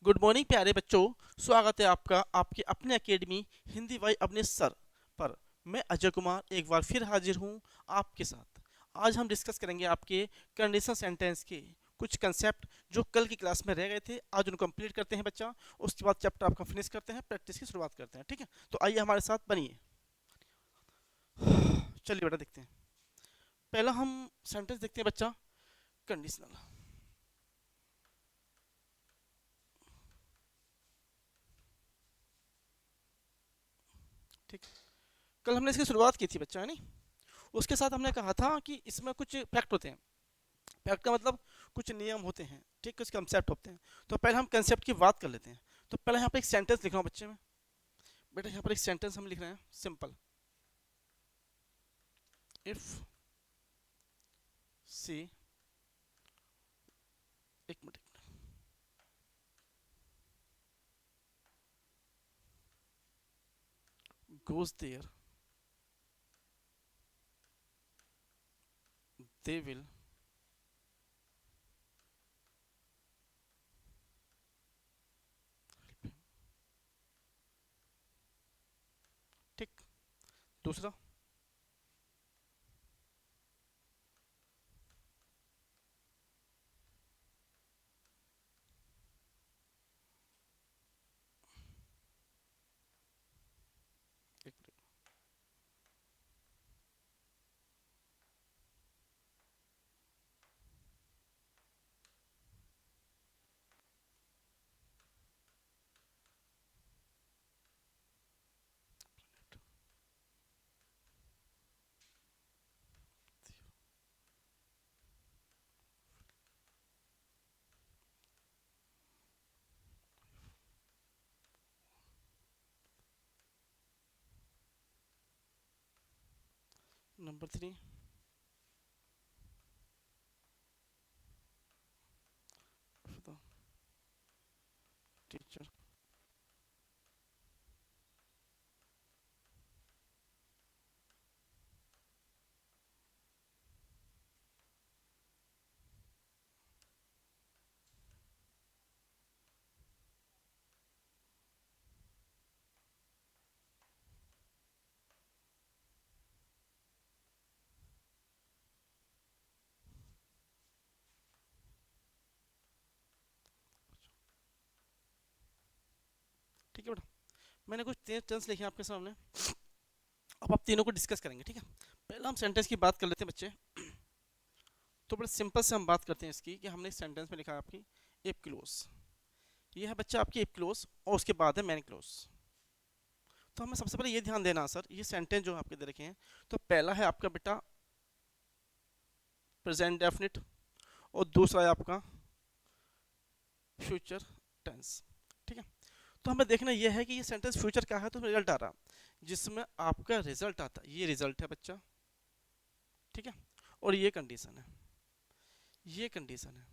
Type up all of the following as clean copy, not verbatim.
Good morning प्यारे बच्चों। स्वागत है आपका आपके अपने एकेडमी हिंदी वाई अपने सर पर। मैं अजय कुमार एक बार फिर हाजिर हूँ आपके साथ। आज हम डिस्कस करेंगे आपके कंडीशन सेंटेंस के कुछ कंसेप्ट जो कल की क्लास में रह गए थे। आज उनको कंप्लीट करते हैं बच्चा। उसके बाद चैप्टर आपका फिनिश करते हैं, प्रैक्टिस की शुरुआत करते हैं। ठीक है, तो आइए हमारे साथ बनिए। चलिए बेटा देखते हैं। पहला हम सेंटेंस देखते हैं बच्चा, कंडीशनल। ठीक, कल हमने इसकी शुरुआत की थी बच्चा, है नहीं? उसके साथ हमने कहा था कि इसमें कुछ फैक्ट होते हैं। फैक्ट का मतलब कुछ नियम होते हैं, ठीक, कुछ कंसेप्ट होते हैं। तो पहले हम कंसेप्ट की बात कर लेते हैं। तो पहले यहाँ पे एक सेंटेंस लिख रहा हूँ बच्चे में। बेटा यहाँ पर एक सेंटेंस हम लिख रहे हैं, सिंपल। इफ सी, एक minute, goes there they will ठीक। दूसरा, एक मिनट, नंबर 3, टीचर। ठीक है बेटा, मैंने कुछ सेंटेंस लिखे हैं आपके सामने। अब आप तीनों को डिस्कस करेंगे, ठीक है? पहला हम सेंटेंस की बात कर लेते हैं बच्चे। तो बड़े सिंपल से हम बात करते हैं इसकी कि हमने इस सेंटेंस में लिखा है आपकी इफ क्लोज। ये है बच्चा आपकी इफ क्लोज और उसके बाद है मैन क्लोज। तो हमें सबसे पहले ये ध्यान देना सर, ये सेंटेंस जो आपके दे रखे हैं, तो पहला है आपका बेटा प्रेजेंट डेफिनिट और दूसरा है आपका फ्यूचर टेंस। ठीक है, तो हमें देखना यह है कि ये सेंटेंस फ्यूचर का है तो रिजल्ट आ रहा, जिसमें आपका रिजल्ट आता है, ये रिजल्ट है बच्चा। ठीक है, और ये कंडीशन है, ये कंडीशन है,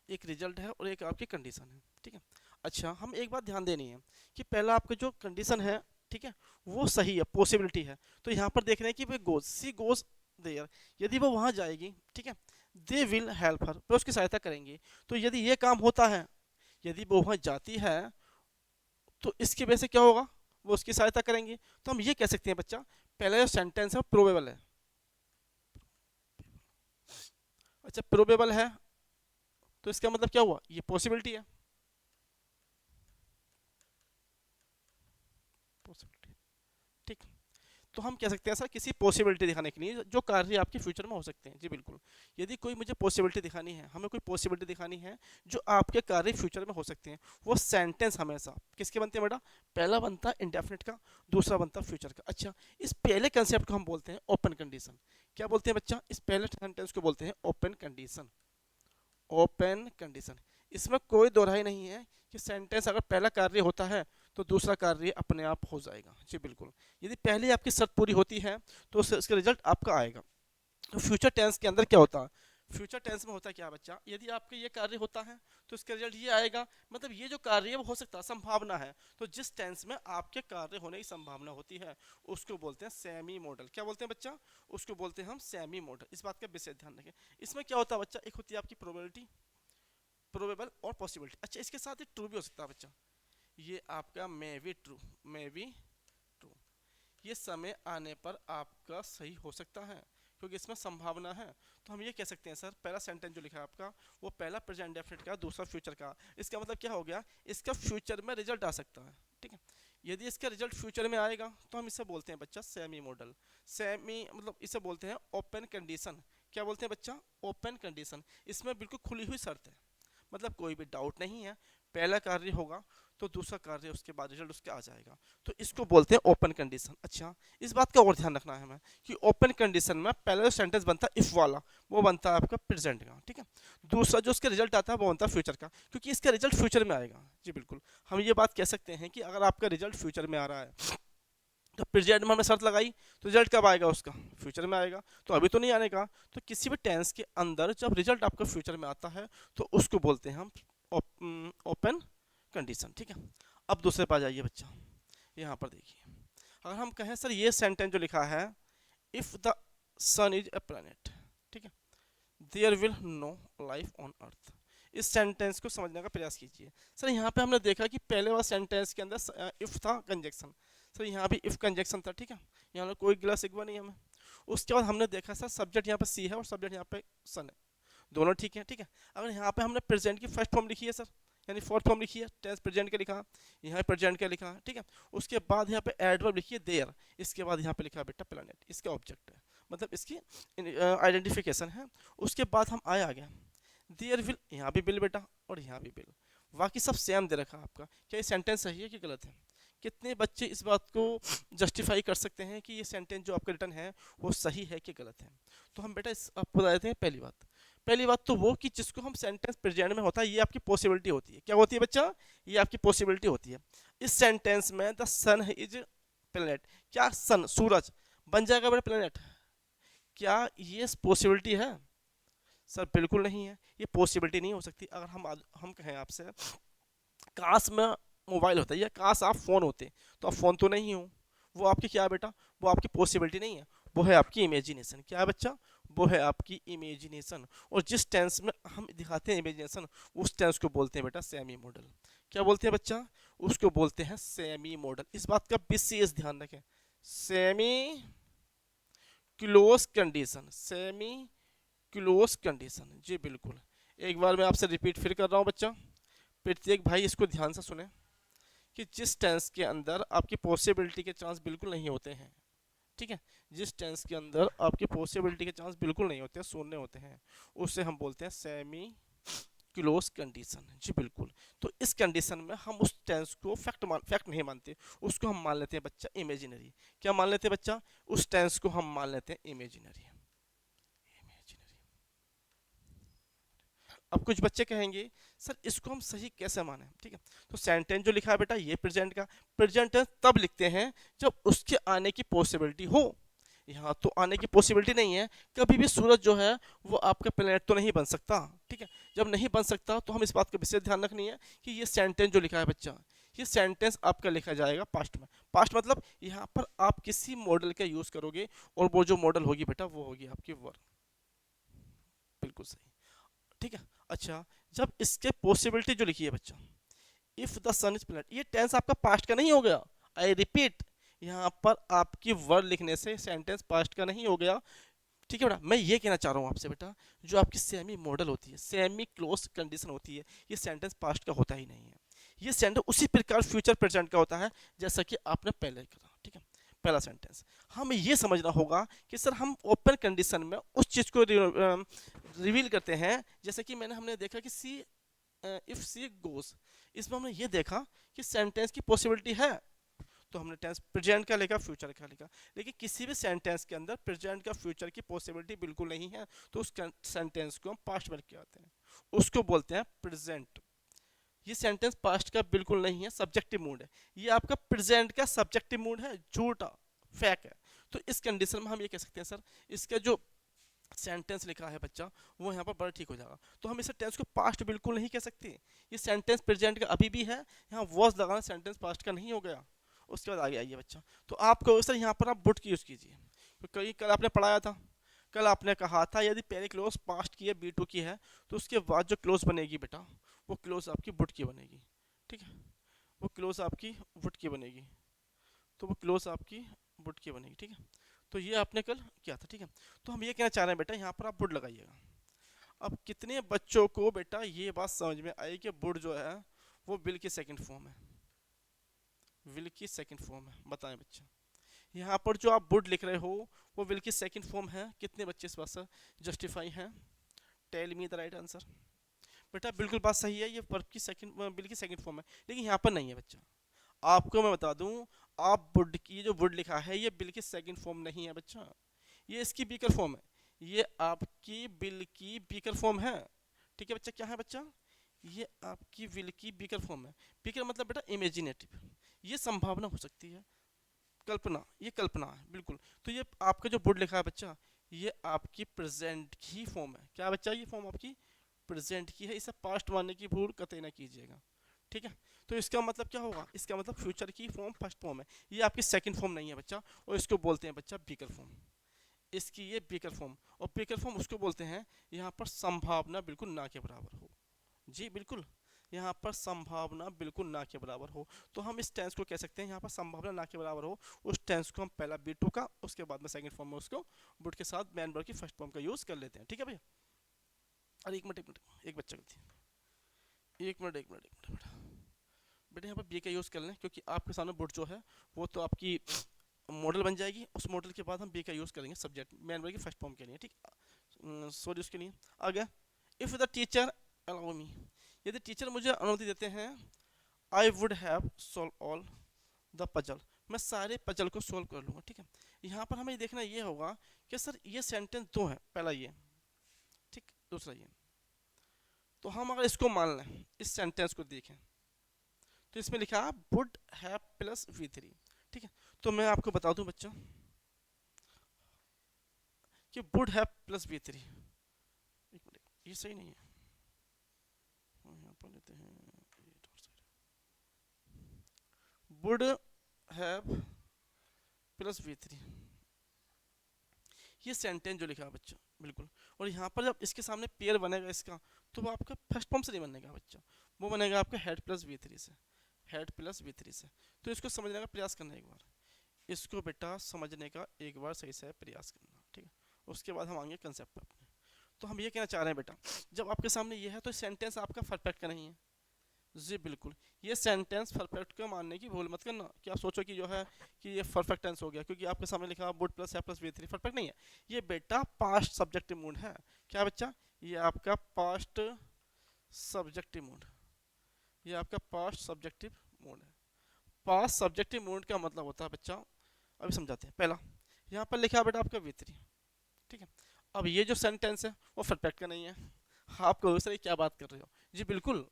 एक रिजल्ट है और एक आपकी कंडीशन है। ठीक है, अच्छा हम एक बात ध्यान देनी है कि पहला आपका जो कंडीशन है, ठीक है, वो सही है, पॉसिबिलिटी है। तो यहाँ पर देख रहे हैं कि भाई गोज, सी गोज देयर, यदि वो वहाँ जाएगी, ठीक है, दे विल हेल्प हर, वो उसकी सहायता करेंगे। तो यदि ये काम होता है, यदि वो वहाँ जाती है, तो इसकी वजह से क्या होगा, वो उसकी सहायता करेंगे। तो हम ये कह सकते हैं बच्चा, पहला जो सेंटेंस है वो प्रोबेबल है। अच्छा प्रोबेबल है, तो इसका मतलब क्या हुआ, ये पॉसिबिलिटी है। पॉसिबिलिटी, ठीक। तो हम कह सकते हैं सर किसी पॉसिबिलिटी दिखाने के लिए जो कार्य आपके फ्यूचर में हो सकते हैं। जी बिल्कुल, यदि कोई मुझे पॉसिबिलिटी दिखानी है, हमें कोई पॉसिबिलिटी दिखानी है जो आपके कार्य फ्यूचर में हो सकते हैं, वो सेंटेंस हमेशा किसके बनते हैं बेटा, पहला बनता है इंडेफिनिट का, दूसरा बनता है फ्यूचर का। अच्छा, इस पहले कंसेप्ट को हम बोलते हैं ओपन कंडीशन। क्या बोलते हैं बच्चा, इस पहले सेंटेंस को बोलते हैं ओपन कंडीशन। ओपन कंडीशन, इसमें कोई दोहराई नहीं है कि सेंटेंस अगर पहला कार्य होता है तो दूसरा कार्य अपने आप हो जाएगा। जी बिल्कुल, यदि पहले आपकी शर्त पूरी होती है तो उसका रिजल्ट आपका आएगा। तो फ्यूचर टेंस के अंदर क्या होता है, फ्यूचर टेंस में होता है क्या बच्चा, यदि आपका ये कार्य होता है तो इसका रिजल्ट ये आएगा। मतलब ये जो कार्य है वो हो सकता है, संभावना है। तो जिस टेंस में आपके कार्य होने की संभावना होती है उसको बोलते हैं सेमी मॉडल। क्या बोलते हैं बच्चा, उसको बोलते हैं हम सेमी मॉडल। इस बात का विशेष ध्यान रखें। इसमें क्या होता है बच्चा, एक होती है आपकी प्रोबेबिलिटी, प्रोबेबल और पॉसिबिलिटी। अच्छा, इसके साथ ही ट्रू भी हो सकता है बच्चा, ये आपका may be true, may be true, ये समय आने पर आपका सही हो सकता है क्योंकि इसमें संभावना है। तो हम ये कह सकते हैं सर, पहला सेंटेंस जो लिखा है आपका वो पहला प्रेजेंट डेफिनेट का, दूसरा फ्यूचर का। इसका मतलब क्या हो गया, इसका फ्यूचर में रिजल्ट आ सकता है, ठीक है। यदि इसका रिजल्ट फ्यूचर में आएगा तो हम इसे बोलते हैं बच्चा सेमी मॉडल। सेमी मतलब इसे बोलते हैं ओपन कंडीशन। क्या बोलते हैं बच्चा, ओपन कंडीशन। इसमें बिल्कुल खुली हुई शर्त है, मतलब कोई भी डाउट नहीं है, पहला कार्य होगा तो दूसरा कार्य उसके बाद रिजल्ट उसके आ जाएगा, तो इसको बोलते हैं ओपन कंडीशन। अच्छा, इस बात का और ध्यान रखना है हमें कि ओपन कंडीशन में पहला जो सेंटेंस बनता है इफ वाला, वो बनता है आपका प्रेजेंट का, ठीक है। दूसरा जो उसका रिजल्ट आता है वो बनता है फ्यूचर का, क्योंकि इसका रिजल्ट फ्यूचर में आएगा। जी बिल्कुल, हम ये बात कह सकते हैं कि अगर आपका रिजल्ट फ्यूचर में आ रहा है तो प्रेजेंट में हमने शर्त लगाई तो रिजल्ट कब आएगा उसका, फ्यूचर में आएगा, तो अभी तो नहीं आने का। तो किसी भी टेंस के अंदर जब रिजल्ट आपका फ्यूचर में आता है तो उसको बोलते हैं हम ओपन कंडीशन, ठीक है। अब दूसरे पास जाइए बच्चा, यहाँ पर देखिए, अगर हम कहें सर ये सेंटेंस जो लिखा है if the sun is a planet, ठीक है, there will no life on earth. इस सेंटेंस को समझने का प्रयास कीजिए। सर यहाँ पे हमने देखा कि पहले वाला सेंटेंस के अंदर इफ था कंजक्शन, सर यहाँ भी इफ कंजक्शन था, ठीक है, यहाँ कोई गिला सिकवा नहीं हमें। उसके बाद हमने देखा सर सब्जेक्ट यहाँ पे सी है और सब्जेक्ट यहाँ पे सन है, दोनों ठीक है, ठीक है। अगर यहाँ पे हमने प्रेजेंट की फर्स्ट फॉर्म लिखी है सर, यानी फोर्थ फॉर्म लिखी है, टेंस प्रेजेंट का लिखा, यहाँ प्रेजेंट का लिखा, ठीक है। उसके बाद यहाँ पे एडवर्ब लिखी है देयर, इसके बाद यहाँ पे लिखा है बेटा प्लैनेट, इसका ऑब्जेक्ट है, मतलब इसकी आइडेंटिफिकेशन है। उसके बाद हम आया गया देयर विल, यहाँ भी बिल बेटा और यहाँ भी बिल, बाकी सब सेम दे रखा आपका। क्या ये सेंटेंस सही है कि गलत है? कितने बच्चे इस बात को जस्टिफाई कर सकते हैं कि ये सेंटेंस जो आपका रिटर्न है वो सही है कि गलत है? तो हम बेटा इस आपको बता देते हैं। पहली बात तो वो कि जिसको हम सेंटेंस प्रेजेंट में होता है ये आपकी पॉसिबिलिटी होती है। क्या होती है बच्चा? ये आपकी पॉसिबिलिटी होती है। इस सेंटेंस में द सन इज प्लेनेट, क्या सन सूरज बन जाएगा बेटा प्लेनेट? क्या ये पॉसिबिलिटी है? सर बिल्कुल नहीं है, ये पॉसिबिलिटी नहीं हो सकती। अगर हम कहें आपसे काश में मोबाइल होता है या काश आप फ़ोन होते, तो आप फ़ोन तो नहीं हो, वो आपकी क्या है बेटा, वो आपकी पॉसिबिलिटी नहीं है, वो है आपकी इमेजिनेशन। क्या है बच्चा? वो है आपकी इमेजिनेशन। और जिस टेंस में हम दिखाते हैं इमेजिनेशन, उस टेंस को बोलते हैं बेटा सेमी मॉडल। क्या बोलते हैं बच्चा? उसको बोलते हैं सेमी मॉडल। इस बात का विशेष ध्यान रखें, semi close condition, semi close condition. जी बिल्कुल, एक बार मैं आपसे रिपीट फिर कर रहा हूँ बच्चा, प्रत्येक भाई इसको ध्यान से सुने कि जिस टेंस के अंदर आपकी पॉसिबिलिटी के चांस बिल्कुल नहीं होते हैं, ठीक है, जिस टेंस के अंदर आपकी पॉसिबिलिटी के चांस बिल्कुल नहीं होते, शून्य होते हैं, उसे हम बोलते हैं सेमी क्लोज कंडीशन। जी बिल्कुल, तो इस कंडीशन में हम उस टेंस को फैक्ट नहीं मानते, उसको हम मान लेते हैं बच्चा इमेजिनरी। क्या मान लेते हैं बच्चा? उस टेंस को हम मान लेते हैं इमेजिनरी। अब कुछ बच्चे कहेंगे सर इसको हम सही कैसे माने, ठीक है। तो सेंटेंस जो लिखा है बेटा ये प्रेजेंट का, प्रेजेंट टेंस तब लिखते हैं जब उसके आने की पॉसिबिलिटी हो। यहाँ तो आने की पॉसिबिलिटी नहीं है, कभी भी सूरज जो है वो आपका प्लेनेट तो नहीं बन सकता, ठीक है। जब नहीं बन सकता तो हम इस बात का विशेष ध्यान रखनी है कि ये सेंटेंस जो लिखा है बच्चा, ये सेंटेंस आपका लिखा जाएगा पास्ट में। पास्ट मतलब यहाँ पर आप किसी मॉडल का यूज करोगे और वो जो मॉडल होगी बेटा वो होगी आपकी वर। बिल्कुल सही, ठीक है। अच्छा, जब इसके पॉसिबिलिटी जो लिखी है बच्चा, if the sun is planet, ये टेंस आपका पास्ट का नहीं हो गया। आई रिपीट, यहाँ पर आपकी वर्ड लिखने से सेंटेंस पास्ट का नहीं हो गया, ठीक है बेटा। मैं ये कहना चाह रहा हूँ आपसे बेटा, जो आपकी सेमी मॉडल होती है, सेमी क्लोज कंडीशन होती है, ये सेंटेंस पास्ट का होता ही नहीं है। ये सेंटेंस उसी प्रकार फ्यूचर प्रेजेंट का होता है जैसा कि आपने पहले करा, ठीक है। पहला सेंटेंस हमें ये समझना होगा कि सर हम ओपन कंडीशन में उस चीज़ को रिवील करते हैं, जैसे कि हमने देखा कि सी इफ सी गोस, इसमें हमने ये देखा कि सेंटेंस की पॉसिबिलिटी है, तो हमने टेंस प्रेजेंट का लिखा, फ्यूचर का लिखा। लेकिन किसी भी सेंटेंस के अंदर प्रेजेंट का फ्यूचर की पॉसिबिलिटी बिल्कुल नहीं है, तो उस सेंटेंस को हम पास्ट में लिख आते हैं, उसको बोलते हैं प्रेजेंट। ये सेंटेंस पास्ट का बिल्कुल नहीं है, सब्जेक्टिव मूड है, ये आपका प्रेजेंट का सब्जेक्टिव मूड है, झूठा फैक है। तो इस कंडीशन में हम ये कह सकते हैं सर इसका जो सेंटेंस लिखा है बच्चा वो यहाँ पर बड़ा ठीक हो जाएगा। तो हम इस टेंस को पास्ट बिल्कुल नहीं कह सकते, ये सेंटेंस प्रेजेंट का अभी भी है, यहाँ वॉज लगाना सेंटेंस पास्ट का नहीं हो गया। उसके बाद आगे आइए बच्चा, तो आपको सर यहाँ पर आप बुट की यूज़ कीजिए, क्योंकि कल आपने पढ़ाया था, कल आपने कहा था यदि पहले क्लोज पास्ट की है, बी टू की है, तो उसके बाद जो क्लोज बनेगी बेटा वो क्लोज आपकी वुड की बनेगी, ठीक है, वो क्लोज आपकी वुड की बनेगी, तो वो क्लोज आपकी वुड की बनेगी, ठीक है। तो ये आपने कल किया था, ठीक है। तो हम ये कहना चाह रहे हैं बेटा, यहाँ पर आप वुड लगाइएगा। अब कितने बच्चों को बेटा ये बात समझ में आई कि वुड जो है वो विल की सेकंड फॉर्म है, विल की सेकंड फॉर्म है, बताएं बच्चा। यहाँ पर जो आप वुड लिख रहे हो वो विल की सेकंड फॉर्म है, कितने बच्चे इस बात से जस्टिफाई हैं? Tell me the right answer. बेटा बिल्कुल बात सही है, ये वर्ब की सेकंड, विल की सेकंड फॉर्म है, लेकिन यहाँ पर नहीं है बच्चा। आपको मैं बता दूं, आप वुड की जो वुड लिखा है ये बिल की सेकंड फॉर्म नहीं है बच्चा, ये इसकी बीकर फॉर्म है, ये आपकी बिल की बीकर फॉर्म है, ठीक है बच्चा। क्या है बच्चा? ये आपकी विल की बीकर फॉर्म है। बीकर मतलब बेटा इमेजिनेटिव, ये संभावना हो सकती है, कल्पना, ये कल्पना है बिल्कुल। तो ये आपका जो वुड लिखा है बच्चा, ये आपकी प्रेजेंट की फॉर्म है। क्या बच्चा? ये फॉर्म आपकी प्रेजेंट की है, इसे पास्ट मानने की भूल कतई ना कीजिएगा, ठीक है। तो इसका मतलब क्या होगा? इसका मतलब फ्यूचर की फॉर्म फर्स्ट फॉर्म है, ये आपकी सेकंड फॉर्म नहीं है बच्चा, और इसको बोलते हैं बच्चा बीकर फॉर्म, इसकी ये बीकर फॉर्म। और बीकर फॉर्म उसको बोलते हैं यहाँ पर संभावना बिल्कुल ना के बराबर हो, जी बिल्कुल, यहाँ पर संभावना बिल्कुल ना के बराबर हो। तो हम इस टेंस को कह सकते हैं यहाँ पर संभावना ना के बराबर हो, उस टेंस को हम पहला B2 का, उसके बाद में सेकंड फॉर्म में उसको वुड के साथ मैन वर्ब की फर्स्ट फॉर्म का यूज कर लेते हैं, ठीक है भैया। अरे एक मिनट, एक बच्चा गलती, एक मिनट बेटा, यहाँ पर बी का यूज़ कर लें, क्योंकि आपके सामने वुड जो है वो तो आपकी मॉडल बन जाएगी, उस मॉडल के बाद हम बी का यूज़ करेंगे सब्जेक्ट मैन वर्ब की फर्स्ट फॉर्म के लिए, ठीक। सॉरी उसके लिए आ गया। If the teacher allow me, यदि टीचर मुझे अनुमति देते हैं, I would have solve all the puzzle, मैं सारे पजल को सोल्व कर लूँगा, ठीक है। यहाँ पर हमें देखना ये होगा कि सर ये सेंटेंस दो है, पहला ये, ठीक, दूसरा ये। तो हम अगर इसको मान लें, इस सेंटेंस को देखें, तो इसमें लिखा है वुड हैव प्लस V3, ठीक है। तो मैं आपको बता दूं बच्चों कि वुड हैव प्लस V3, एक मिनट, ये सही नहीं है, यहाँ पर लेते हैं, वुड हैव प्लस V3, ये सेंटेंस जो लिखा है बच्चा बिल्कुल। और यहाँ पर जब इसके सामने पेयर बनेगा इसका, तो वो आपका फर्स्ट फॉर्म से नहीं बनेगा बच्चा, वो बनेगा आपका हेड प्लस V3 से, हेड प्लस V3 से। तो इसको समझने का प्रयास करना एक बार, इसको बेटा समझने का एक बार सही से प्रयास करना, ठीक है। उसके बाद हम आएंगे कंसेप्ट अपने। तो हम ये कहना चाह रहे हैं बेटा, जब आपके सामने ये है तो सेंटेंस आपका परफेक्ट का नहीं है, जी बिल्कुल। ये सेंटेंस परफेक्ट का मानने की भूल मत करना कि आप सोचो कि जो है कि ये परफेक्ट टेंस हो गया, क्योंकि आपके सामने लिखा वुड प्लस है प्लस V3, परफेक्ट नहीं है। ये बेटा पास्ट सब्जेक्टिव मूड है। क्या बच्चा? ये आपका पास्ट सब्जेक्टिव मूड, ये आपका पास्ट सब्जेक्टिव मूड है। पास्ट सब्जेक्टिव मूड का मतलब होता है बच्चा, अभी समझाते हैं। पहला यहाँ पर लिखा है बेटा आपका V3, ठीक है। अब ये जो सेंटेंस है वो परफेक्ट का नहीं है। आप कहो सर क्या बात कर रहे हो? जी बिल्कुल,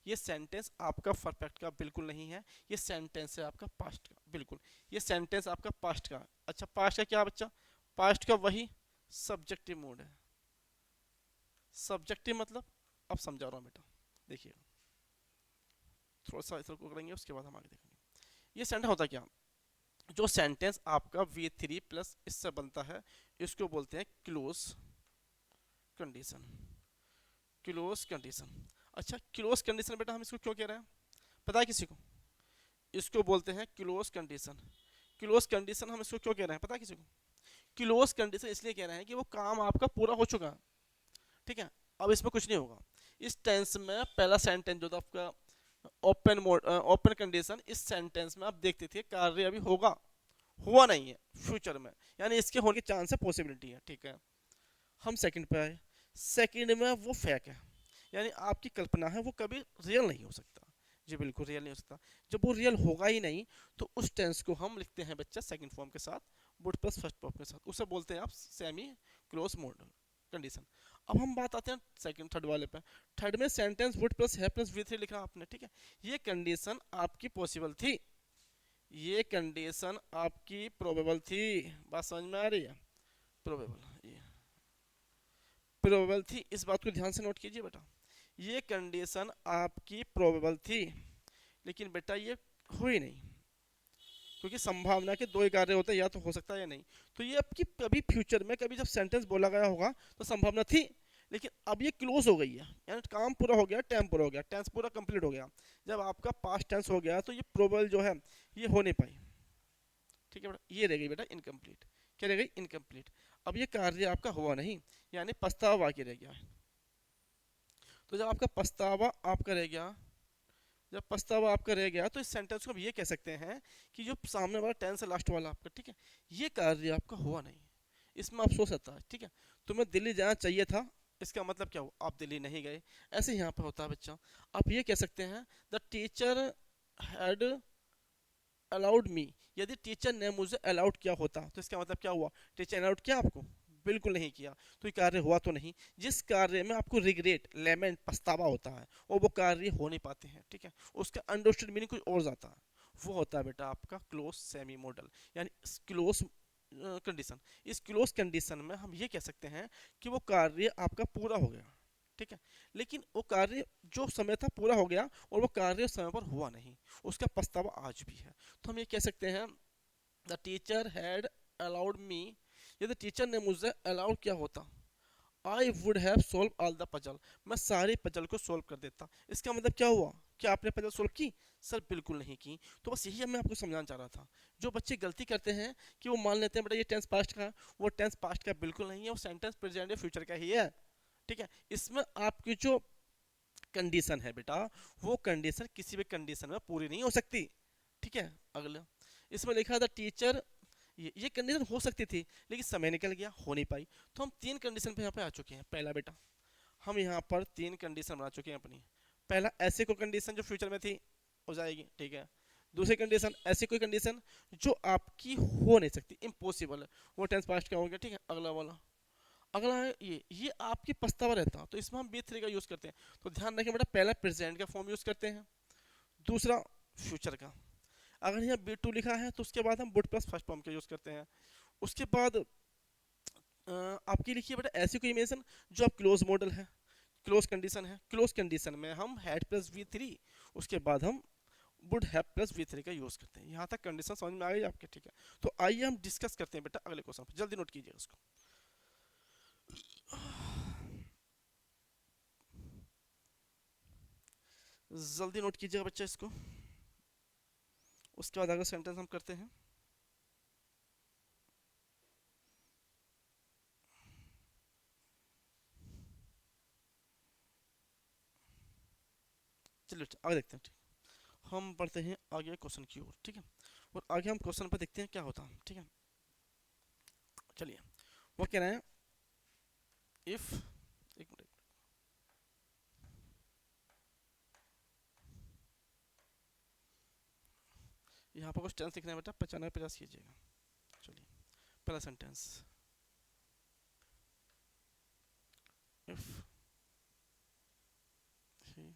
ये सेंटेंस आपका परफेक्ट का बिल्कुल नहीं है, ये सेंटेंस है आपका पास्ट का, बिल्कुल ये सेंटेंस आपका पास्ट का। अच्छा पास्ट का क्या बच्चा? पास्ट का वही सब्जेक्टिव मूड है। सब्जेक्टिव मतलब, अब समझा रहा हूँ बेटा, देखिए थोड़ा सा इसको करेंगे, उसके बाद हम आगे देखेंगे। ये सेंटेंस होता क्या, जो सेंटेंस आपका V3 प्लस इससे बनता है, इसको बोलते हैं क्लोज कंडीशन, क्लोज कंडीशन। अच्छा क्लोज कंडीशन बेटा हम इसको क्यों कह रहे हैं, पता है किसी को? इसको बोलते हैं क्लोज कंडीशन। क्लोज कंडीशन हम इसको क्यों कह रहे हैं, पता है किसी को? क्लोज कंडीशन इसलिए कह रहे हैं कि वो काम आपका पूरा हो चुका है, ठीक है, अब इसमें कुछ नहीं होगा। इस टेंस में पहला सेंटेंस जो था आपका ओपन मोड, ओपन कंडीशन, इस सेंटेंस में आप देखते थे कार्य अभी होगा, हुआ नहीं है, फ्यूचर में, यानी इसके होने के चांस है, पॉसिबिलिटी है, ठीक है। हम सेकंड पे आए, सेकंड में वो फेक है, यानी आपकी कल्पना है, वो कभी रियल नहीं हो सकता, जी बिल्कुल रियल नहीं हो सकता। जब वो रियल होगा ही नहीं, तो उस टेंस को हम लिखते हैं बच्चा सेकंड फॉर्म के साथ, वुड प्लस फर्स्ट फॉर्म के साथ, उसे बोलते हैं आप सेमी क्लोज मॉडल कंडीशन। अब हम बात आते हैं सेकंड थर्ड वाले पे। थर्ड में सेंटेंस वुड प्लस है प्लस V3 लिखा आपने, ठीक है। ये कंडीशन आपकी पॉसिबल थी, ये कंडीशन आपकी प्रोबेबल थी, बात समझ में आ रही है? प्रोबेबल, ये प्रोबेबल थी, इस बात को ध्यान से नोट कीजिए बेटा, ये कंडीशन आपकी प्रोबेबल थी, लेकिन बेटा ये हुई नहीं, क्योंकि संभावना के दो ही कार्य होते हैं, या तो हो सकता है या नहीं। तो ये आपकी कभी फ्यूचर में कभी जब सेंटेंस बोला गया होगा तो संभावना थी, लेकिन अब ये क्लोज हो गई है, यानी काम पूरा हो गया, टाइम पूरा हो गया, टेंस पूरा कंप्लीट हो गया। जब आपका पास्ट टेंस हो गया तो ये प्रोबल जो है ये हो नहीं पाई। ठीक है बेटा, ये रह गई बेटा इनकम्प्लीट। क्या रह गई? इनकम्प्लीट। अब ये कार्य आपका हुआ नहीं, यानी पछतावा बाकी रह गया। तो जब आपका पछतावा आपका रह गया, जब पछतावा आपका रह गया तो इस सेंटेंस को हम ये कह सकते हैं कि जो सामने वाला टेंस है लास्ट वाला आपका, ठीक है, ये कार्य आपका हुआ नहीं। इसमें आप सोच सकता है, ठीक है, तुम्हें दिल्ली जाना चाहिए था, इसका मतलब क्या हुआ? आप दिल्ली नहीं गए। ऐसे यहाँ पे होता है बच्चा। आप ये कह सकते हैं the teacher had allowed me. यदि टीचर ने मुझे अलाउड किया होता तो इसका मतलब क्या हुआ? टीचर अलाउड किया आपको? बिल्कुल नहीं किया। तो ये कार्य हुआ तो नहीं। जिस कार्य में आपको रिग्रेट, लेमेंट, पछतावा होता है और वो कार्य हो नहीं पाते हैं, ठीक है, उसका अंडरस्टूड मीनिंग कुछ और जाता है। वो होता है बेटा आपका क्लोज सेमी मॉडल, यानी क्लोज कंडीशन। इस क्लोज कंडीशन में हम ये कह सकते हैं कि वो कार्य आपका पूरा हो गया, ठीक है, लेकिन वो कार्य जो समय था पूरा हो गया और वो कार्य समय पर हुआ नहीं, उसका पछतावा आज भी है। तो हम ये कह सकते हैं the teacher had allowed me. यदि टीचर ने मुझे अलाउ किया होता, I would have solve all the puzzle. मैं सारे पजल को सॉल्व कर देता। इसका मतलब क्या हुआ? क्या आपने पजल सॉल्व की? सर बिल्कुल नहीं की। तो बस यही मैं आपको समझाना चाह रहा था। जो बच्चे गलती करते हैं कि वो मान लेते हैं बेटा ये टेंस पास्ट का, वो टेंस पास्ट का बिल्कुल नहीं है, वो सेंटेंस प्रेजेंट या फ्यूचर का ही है, ठीक है। इसमें आपकी जो कंडीशन है बेटा, वो कंडीशन किसी भी कंडीशन में पूरी नहीं हो सकती, ठीक है। अगला इसमें लिखा था टीचर, ये कंडीशन हो सकती थी लेकिन समय निकल गया, हो नहीं पाई। तो हम तीन कंडीशन पे यहाँ पे आ चुके हैं। पहला बेटा, हम यहाँ पर तीन कंडीशन बना चुके हैं अपनी। पहला, ऐसे कोई कंडीशन जो फ्यूचर में थी हो जाएगी, ठीक है। दूसरी कंडीशन, ऐसी कोई कंडीशन जो आपकी हो नहीं सकती, इम्पॉसिबल है, वो टेंस पास्ट का हो गया, ठीक है। अगला वाला, अगला है ये आपकी पछतावा रहता, तो इसमें हम बी थ्री का यूज़ करते हैं। तो ध्यान रखें बेटा, पहला प्रेजेंट का फॉर्म यूज़ करते हैं, दूसरा फ्यूचर का। अगर यहाँ बी टू लिखा है तो उसके बाद हम वुड प्लस फर्स्ट फॉर्म का यूज़ करते हैं। उसके बाद आपकी लिखिए बेटा ऐसी कोई इमेजन जो आप क्लोज मॉडल है, क्लोज कंडीशन है। क्लोज कंडीशन में हम हैड प्लस वी थ्री, उसके बाद हम would have plus we three का यूज़ करते हैं। यहाँ तक कंडीशन समझ में आ गई आपके, ठीक है। तो आइए हम डिस्कस करते हैं बेटा अगले क्वेश्चन पर, जल्दी नोट कीजिए उसको। जल्दी नोट कीजिएगा बच्चा इसको। उसके बाद अगला सेंटेंस हम करते हैं। चलिए आगे देखते हैं, ठीक। हम बढ़ते हैं आगे क्वेश्चन की ओर, ठीक है। और आगे हम क्वेश्चन पर देखते हैं क्या होता है, ठीक है। चलिए, वो कह रहे हैं इफ, एक मिनट, यहाँ पर कुछ टेंस लिखना है बेटा, 95 50 कीजिएगा। चलिए, पहला sentence, if he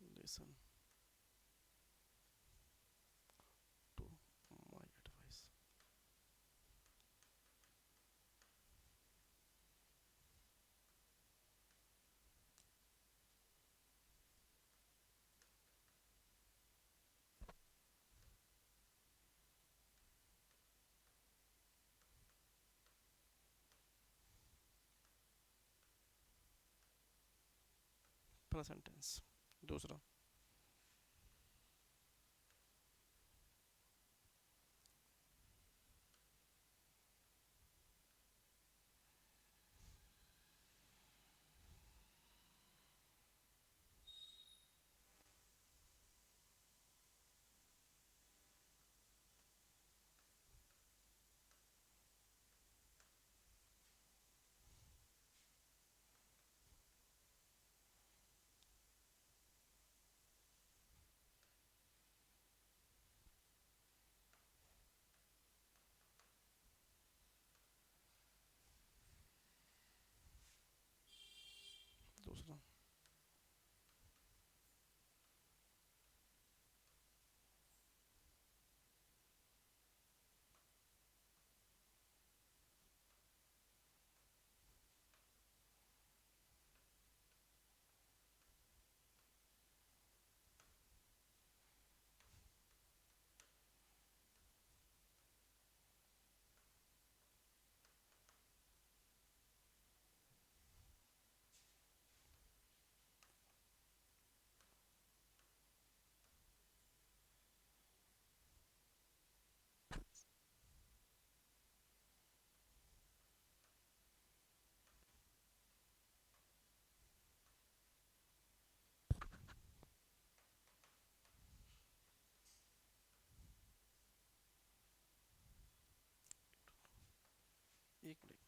will listen to my advice। पहला सेंटेंस। दूसरा, दूसरा, एक मिनट।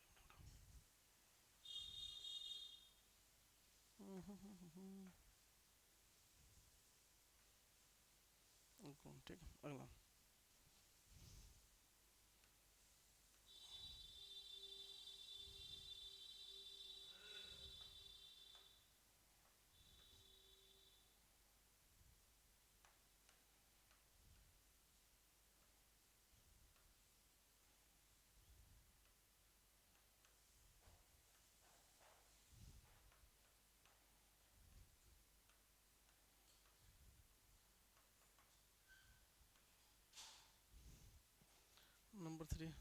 ठीक है, अगला। नंबर 3।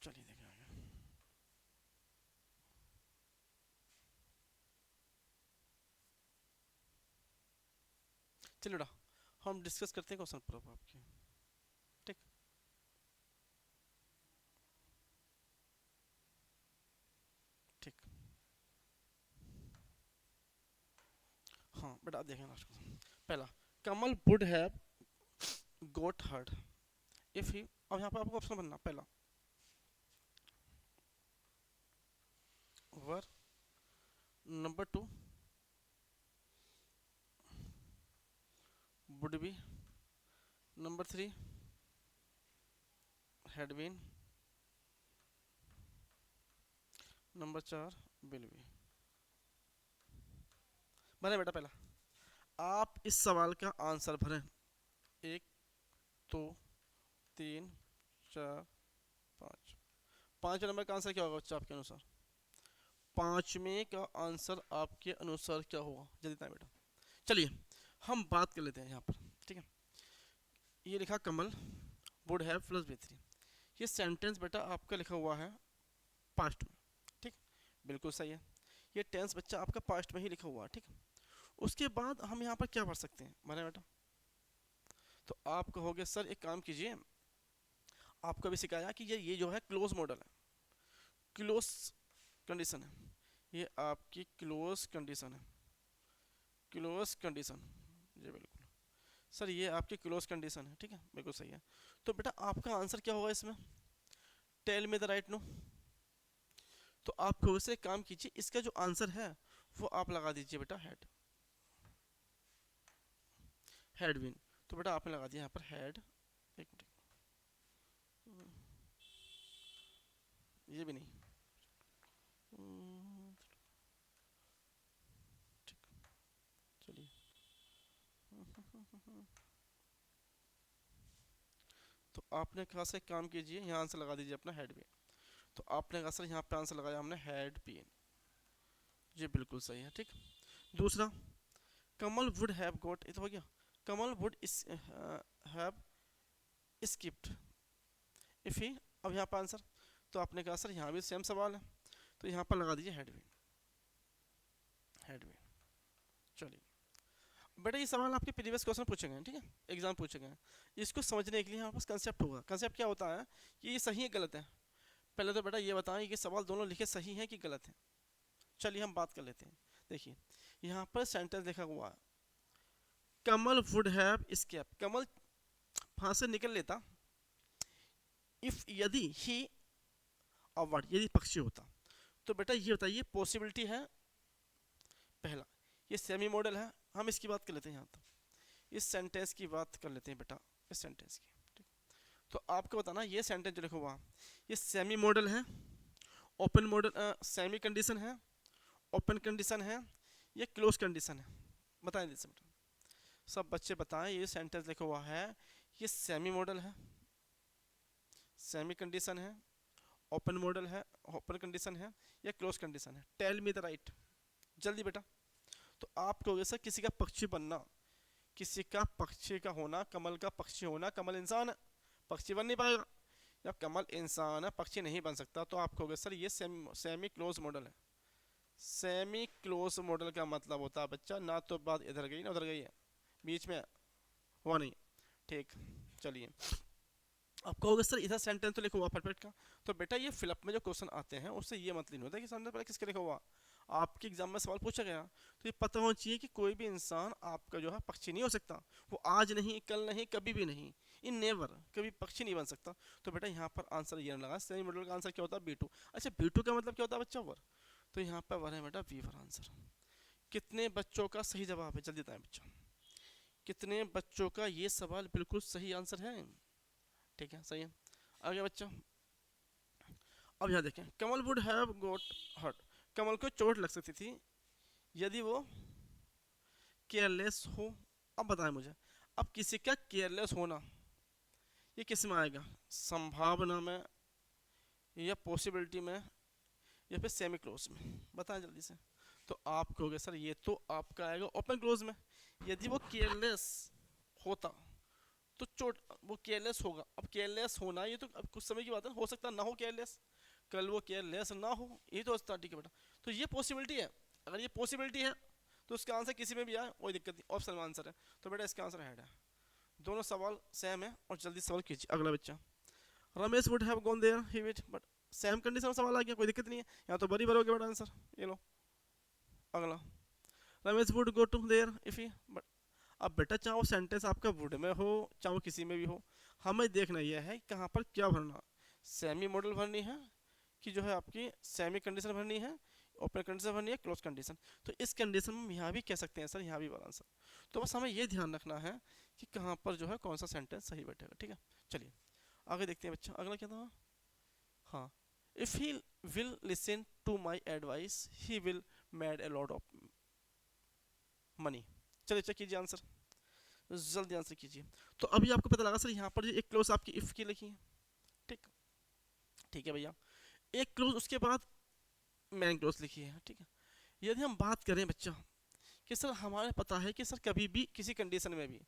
चलिए देखें आगे। चलिए बेटा, हम डिस्कस करते हैं क्वेश्चन प्रूफ आपके। ठीक। ठीक। हाँ बेटा, आप देखें लास्ट क्वेश्चन। पहला, Kamal would have got heard if he. अब यहाँ पर आपको ऑप्शन बनना, पहला were, number 2 would be, number 3 had been, number 4 will be. भरे बेटा, पहला आप इस सवाल का आंसर भरें। 1 2 3 4 5। 5 नंबर का आंसर क्या होगा बच्चा आपके अनुसार? 5वें का आंसर आपके अनुसार क्या होगा? जल्दी बताएं बेटा। चलिए हम बात कर लेते हैं यहाँ पर। ठीक है, ये लिखा कमल वुड हैव प्लस बी 3। ये सेंटेंस बेटा आपका लिखा हुआ है पास्ट में। ठीक, बिल्कुल सही है। ये टेंस बच्चा आपका पास्ट में ही लिखा हुआ है। ठीक, उसके बाद हम यहाँ पर क्या पढ़ सकते हैं माने बेटा? तो आप कहोगे सर एक काम कीजिए, आपको भी सिखाया कि ये जो है क्लोज मॉडल है, क्लोज कंडीशन है। ये आपकी क्लोज कंडीशन है, क्लोज कंडीशन। जी बिल्कुल सर, ये आपकी क्लोज कंडीशन है। ठीक है, बिल्कुल सही है। तो बेटा आपका आंसर क्या होगा इसमें? Tell me the right no. तो आप फिर से काम कीजिए, इसका जो आंसर है वो आप लगा दीजिए बेटा हेड, हेड विन। तो बेटा आपने लगा दिया यहाँ पर हेड। एक मिनट, ये भी नहीं। ठीक, चलिए। तो आपने कहा से काम कीजिए, यहाँ आंसर लगा दीजिए अपना हेड विन। तो आपने कहा सर यहाँ पे आंसर लगाया हमने हेड पेन। ये बिल्कुल सही है। ठीक, दूसरा, कमल वुड हैव गॉट, ये तो हो गया। Kamal would have skipped if he. अब यहाँ पर आंसर, तो आपने कहा सर यहाँ भी सेम सवाल है, तो यहाँ पर लगा दीजिए हेडविन, हेडविन। चलिए बेटा, ये सवाल आपके प्रीवियस क्वेश्चन पूछे गए हैं। ठीक है, एग्जाम पूछे गए हैं। इसको समझने के लिए हमारे पास कंसेप्ट होगा। कंसेप्ट क्या होता है कि ये सही है गलत है। पहले तो बेटा ये बताएं कि सवाल दोनों लिखे सही हैं कि गलत हैं। चलिए हम बात कर लेते हैं। देखिए यहाँ पर सेंटेंस लिखा हुआ है कमल वुड हैव स्केप। कमल वहां से निकल लेता इफ, यदि ही अवर्ड, यदि पक्षी होता। तो बेटा ये बताइए पॉसिबिलिटी है पहला, ये सेमी मॉडल है। हम इसकी बात कर लेते हैं यहाँ तक, इस सेंटेंस की बात कर लेते हैं बेटा, इस सेंटेंस की। ठीक, तो आपको बताना ये सेंटेंस जो लिखा हुआ ये सेमी मॉडल है, ओपन मॉडल, सेमी कंडीशन है, ओपन कंडीशन है, ये क्लोज कंडीशन है? बताएं जैसे बेटा, सब बच्चे बताएं। ये सेंटेंस लिखा हुआ है ये सेमी मॉडल है, सेमी कंडीशन है, ओपन मॉडल है, ओपन कंडीशन है, या क्लोज कंडीशन है? टेल मी द राइट, जल्दी बेटा। तो आप कहोगे सर किसी का पक्षी बनना, किसी का पक्षी का होना, कमल का पक्षी होना, कमल इंसान पक्षी बन नहीं पाएगा। जब कमल इंसान है, पक्षी नहीं बन सकता, तो आप कहोगे सर ये सेमी क्लोज मॉडल है। सेमी क्लोज मॉडल का मतलब होता है बच्चा, ना तो बात इधर गई ना उधर गई है, बीच में हुआ नहीं। ठीक, चलिए आप कहोगे सर इधर सेंटेंस तो लिखा हुआ परफेक्ट का। तो बेटा ये फिलअप में जो क्वेश्चन आते हैं उससे ये मतलब नहीं होता कि सामने पहले किसके लिखा हुआ, आपके एग्जाम में सवाल पूछा गया, तो ये पता होना चाहिए कि कोई भी इंसान आपका जो है पक्षी नहीं हो सकता। वो आज नहीं, कल नहीं, कभी भी नहीं, इन नेवर, कभी पक्षी नहीं बन सकता। तो बेटा यहाँ पर आंसर ये ना लगा, सेमी मॉडल का आंसर क्या होता है, बी टू। अच्छा बी टू का मतलब क्या होता है बच्चा, वर। तो यहाँ पर वर है बेटा, वी फॉर आंसर। कितने बच्चों का सही जवाब है, जल्दी बताएं बच्चा, कितने बच्चों का ये सवाल बिल्कुल सही आंसर है। ठीक है, सही है। आगे बच्चा, अब यहाँ देखें, कमल वुड हैव गोट हर्ट, कमल को चोट लग सकती थी यदि वो केयरलेस हो। अब बताएं मुझे, अब किसी का केयरलेस होना ये किस में आएगा, संभावना में या पॉसिबिलिटी में या फिर सेमी क्लोज में, बताएं जल्दी से। तो आप कहोगे सर ये तो आपका आएगा ओपन क्लोज में। यदि वो केयरलेस होता तो चोट, वो केयरलेस होगा। अब केयरलेस होना ये तो अब कुछ समय की बात है, हो सकता ना हो केयरलेस, कल वो केयरलेस ना हो, ये तो स्टार्टिंग है बेटा। तो ये पॉसिबिलिटी है, अगर ये पॉसिबिलिटी है तो उसका आंसर किसी में भी आए कोई दिक्कत नहीं, ऑप्शन में आंसर है। तो बेटा इसका आंसर हेड है। दोनों सवाल सेम है और जल्दी सवाल कीजिए। अगला बच्चा, Ramesh would have gone there he wit, but same condition में सवाल आ गया, कोई दिक्कत नहीं है, यहाँ तो बरी भरोगे बेटा आंसर, ये लो। अगला, Ramesh would go to there if he, but अब बेटा चाहे वो सेंटेंस आपका वुड में हो चाहे वो किसी में भी हो, हमें देखना यह है कहाँ पर क्या भरना, सेमी मॉडल भरनी है कि जो है आपकी सेमी कंडीशन भरनी है, ओपन कंडीशन भरनी है, क्लोज कंडीशन। तो इस कंडीशन में हम यहाँ भी कह सकते हैं सर, यहाँ भी वाला आंसर। तो बस हमें ये ध्यान रखना है कि कहाँ पर जो है कौन सा सेंटेंस सही बैठेगा। ठीक है, चलिए आगे देखते हैं बच्चा, अगला क्या था। हाँ, if he will listen to my advice he will made a lot of money. चलिए चेक कीजिए आंसर, जल्दी आंसर कीजिए। तो अभी आपको पता लगा सर यहाँ पर जो एक क्लोज आपकी इफ़ की लिखी है, ठीक, ठीक है भैया, एक क्लोज उसके बाद मैन क्लोज लिखी है। ठीक है, यदि हम बात करें बच्चा कि सर हमारे पता है कि सर कभी भी किसी कंडीशन में भी,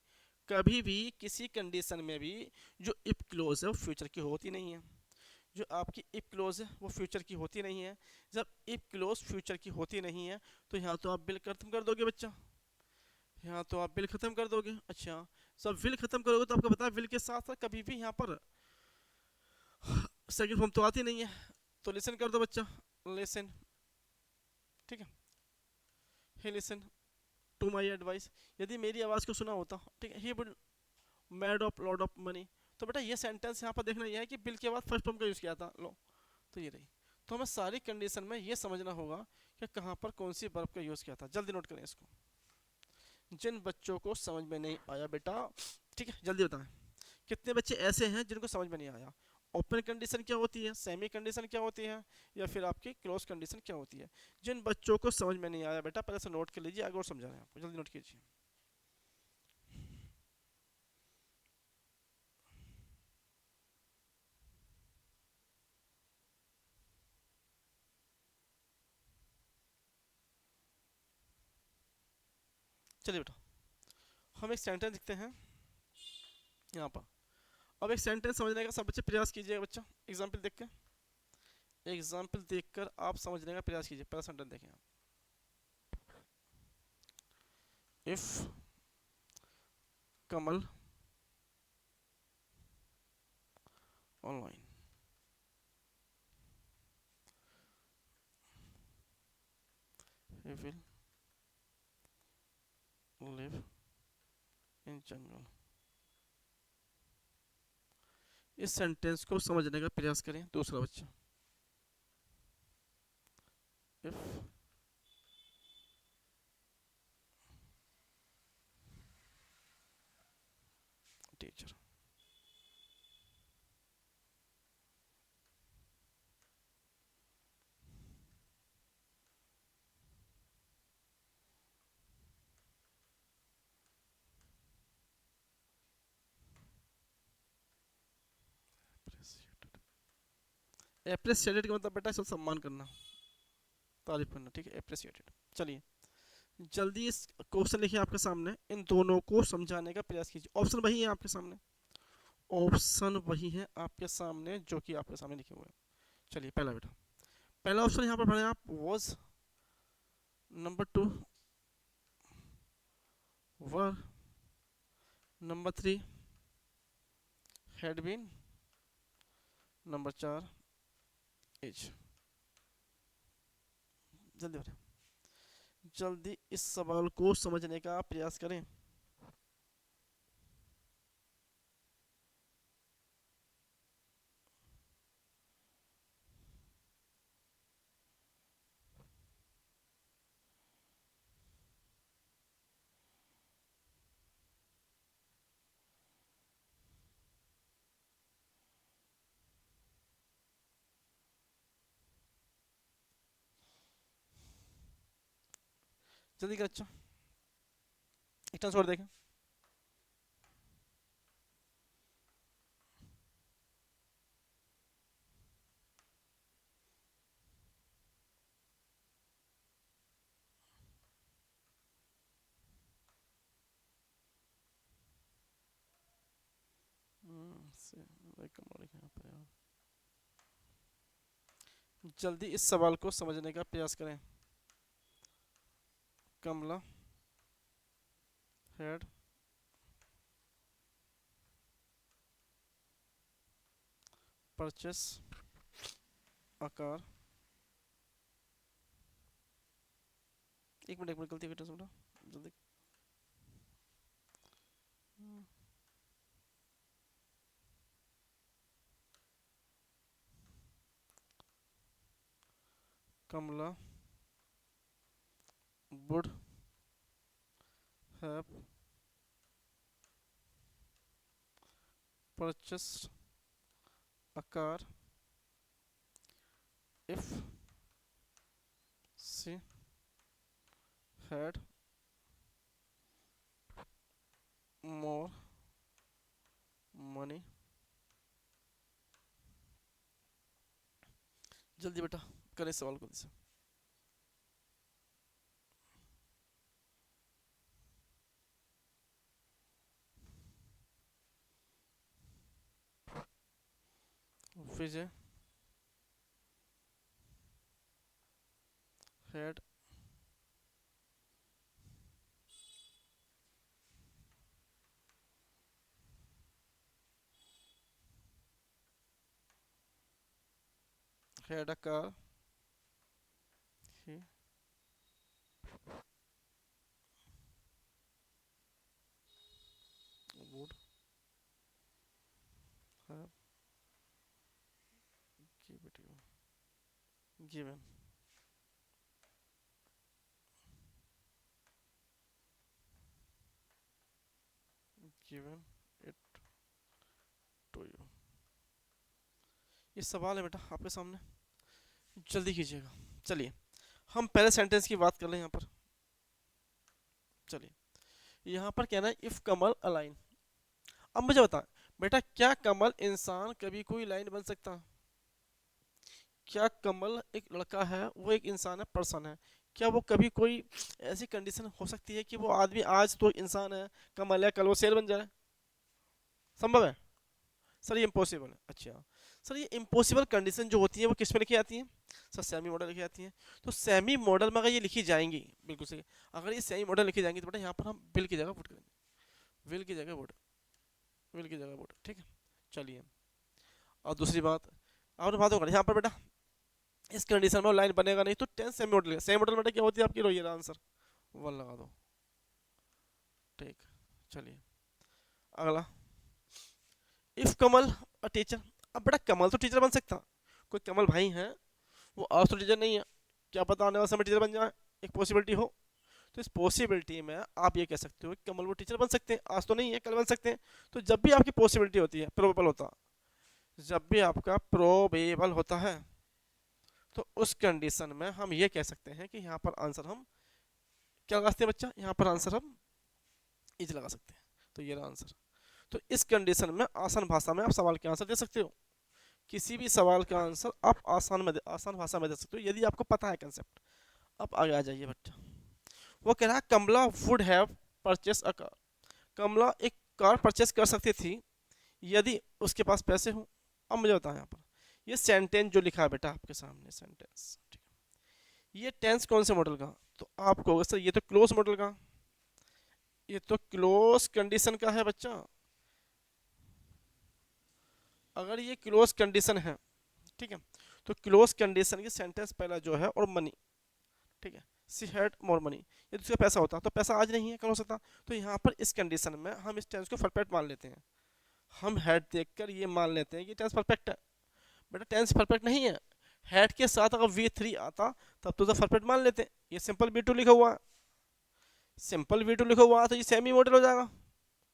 कभी भी किसी कंडीशन में भी जो इफ क्लोज है वो फ्यूचर की होती नहीं है, जो आपकी इफ क्लोज है वो फ्यूचर की होती नहीं है। जब इफ क्लोज फ्यूचर की होती नहीं है तो यहाँ तो आप बिल खत्म कर दोगे बच्चा, यहाँ तो आप बिल खत्म कर दोगे। अच्छा, सब विल खत्म करोगे तो आपको पता है विल के साथ साथ कभी भी यहाँ पर सेकंड फॉर्म तो आती नहीं है। तो लिसन कर दो बच्चा, लिसन, ठीक है, he listen to my advice, यदि मेरी आवाज़ को सुना होता, ठीक है, he would made of lot of money. तो बेटा ये सेंटेंस यहाँ पर देखना यह है कि बिल के बाद फर्स्ट फॉर्म का यूज़ किया था, लो तो ये रही। तो हमें सारी कंडीशन में ये समझना होगा कि कहाँ पर कौन सी वर्ब का यूज़ किया था। जल्दी नोट करें इसको, जिन बच्चों को समझ में नहीं आया बेटा, ठीक है जल्दी बताएं, कितने बच्चे ऐसे हैं जिनको समझ में नहीं आया, ओपन कंडीशन क्या होती है, सेमी कंडीशन क्या होती है, या फिर आपकी क्लोज कंडीशन क्या होती है। जिन बच्चों को समझ में नहीं आया बेटा पहले से नोट कर लीजिए, आगे और समझा रहे हैं आपको, जल्दी नोट कीजिए। चलिए बेटा, हम एक सेंटेंस लिखते हैं यहाँ पर। अब एक सेंटेंस समझने का सब बच्चे प्रयास कीजिएगा बच्चा, एग्जाम्पल देख के, एग्जाम्पल देखकर आप समझने का प्रयास कीजिए। पहला सेंटेंस देखें आप, if Kamal online he will live in jungle। इस सेंटेंस को समझने का प्रयास करें। दूसरा बच्चा, इफ टीचर, एप्रिसिएटेड का मतलब बेटा इसको सम्मान करना, तारीफ करना, ठीक है, एप्रिसिएटेड। चलिए जल्दी इस क्वेश्चन लिखिए आपके सामने, इन दोनों को समझाने का प्रयास कीजिए, ऑप्शन वही है आपके सामने, ऑप्शन वही है आपके सामने जो कि आपके सामने लिखे हुए हैं। चलिए पहला बेटा, पहला ऑप्शन यहाँ पर पढ़े आप was, number 2 were, number 3 had been, number 4 is. जल्दी बेटा, जल्दी इस सवाल को समझने का प्रयास करें। जल्दी कर अच्छा, एक टर्न छोड़ देखें। यहाँ पर यार। जल्दी इस सवाल को समझने का प्रयास करें। कमला हैड परचेस a car। एक मिनट गलती कर सुना जल्दी। कमला would have purchased a car if she had more money। जल्दी बेटा करें सवाल को से। विजय had a car, he would have given it to you। ये सवाल है बेटा आपके सामने, जल्दी कीजिएगा। चलिए हम पहले सेंटेंस की बात कर लें यहाँ पर। चलिए यहाँ पर कहना है इफ कमल अलाइन। अब मुझे बता बेटा, क्या कमल इंसान कभी कोई लाइन बन सकता? क्या कमल एक लड़का है, वो एक इंसान है, पर्सन है, क्या वो कभी कोई ऐसी कंडीशन हो सकती है कि वो आदमी आज तो इंसान है, कमल है, कल वो शेर बन जाए? संभव है सर? ये इम्पॉसिबल है। अच्छा सर, ये इम्पॉसिबल कंडीशन जो होती है वो किस में लिखी जाती है? सर सेमी मॉडल लिखी जाती है। तो सेमी मॉडल में अगर ये लिखी जाएंगी, बिल्कुल सही, अगर ये सेमी मॉडल लिखी जाएंगी तो बेटा यहाँ पर हम विल की जगह वुड करेंगे। विल की जगह वुड, विल की जगह वुड, ठीक है। चलिए और दूसरी बात और बात होगा यहाँ पर बेटा, इस कंडीशन में लाइन बनेगा नहीं तो tense semi modal. Semi modal में क्या होती है आपकी, रोइए आंसर वन लगा दो, ठीक। चलिए अगला, इफ कमल अ टीचर। अब बेटा कमल तो टीचर बन सकता, कोई कमल भाई है वो आज तो टीचर नहीं है, क्या पता आने वाले समय टीचर बन जाए, एक पॉसिबिलिटी हो। तो इस पॉसिबिलिटी में आप ये कह सकते हो कि कमल वो टीचर बन सकते हैं, आज तो नहीं है कल बन सकते हैं। तो जब भी आपकी पॉसिबिलिटी होती है, प्रोबेबल होता, जब भी आपका प्रोबेबल होता है तो उस कंडीशन में हम ये कह सकते हैं कि यहाँ पर आंसर हम क्या लगा सकते हैं बच्चा, यहाँ पर आंसर हम इज लगा सकते हैं। तो ये रहा आंसर। तो इस कंडीशन में आसान भाषा में आप सवाल के आंसर दे सकते हो, किसी भी सवाल का आंसर आप आसान भाषा में दे सकते हो यदि आपको पता है कंसेप्ट। अब आगे आ जाइए बच्चा, वो कह रहा है Kamala would have purchase a car. Kamala एक कार परचेस कर सकती थी यदि उसके पास पैसे हों। अब मुझे बताओ यहाँ पर ये सेंटेंस जो लिखा है बेटा आपके सामने सेंटेंस, ठीक है, ये टेंस कौन से मॉडल का? तो आपको होगा सर ये तो क्लोज मॉडल का, ये तो क्लोज कंडीशन का है बच्चा। अगर ये क्लोज कंडीशन है, ठीक है, तो क्लोज कंडीशन की सेंटेंस पहला जो है और मनी, ठीक है, सी हैड मोर मनी, ये उसका पैसा होता तो पैसा आज नहीं है, कल हो सकता। तो यहाँ पर इस कंडीशन में हम इस टेंस को परफेक्ट मान लेते हैं। हम हैड देखकर ये मान लेते हैं कि टेंस परफेक्ट है। बेटा टेंस परफेक्ट नहीं है, हैड के साथ अगर वी थ्री आता तब तो परफेक्ट मान लेते। ये सिंपल वी टू लिखा हुआ है, सिंपल वी टू लिखा हुआ है तो ये सेमी मॉडल हो जाएगा,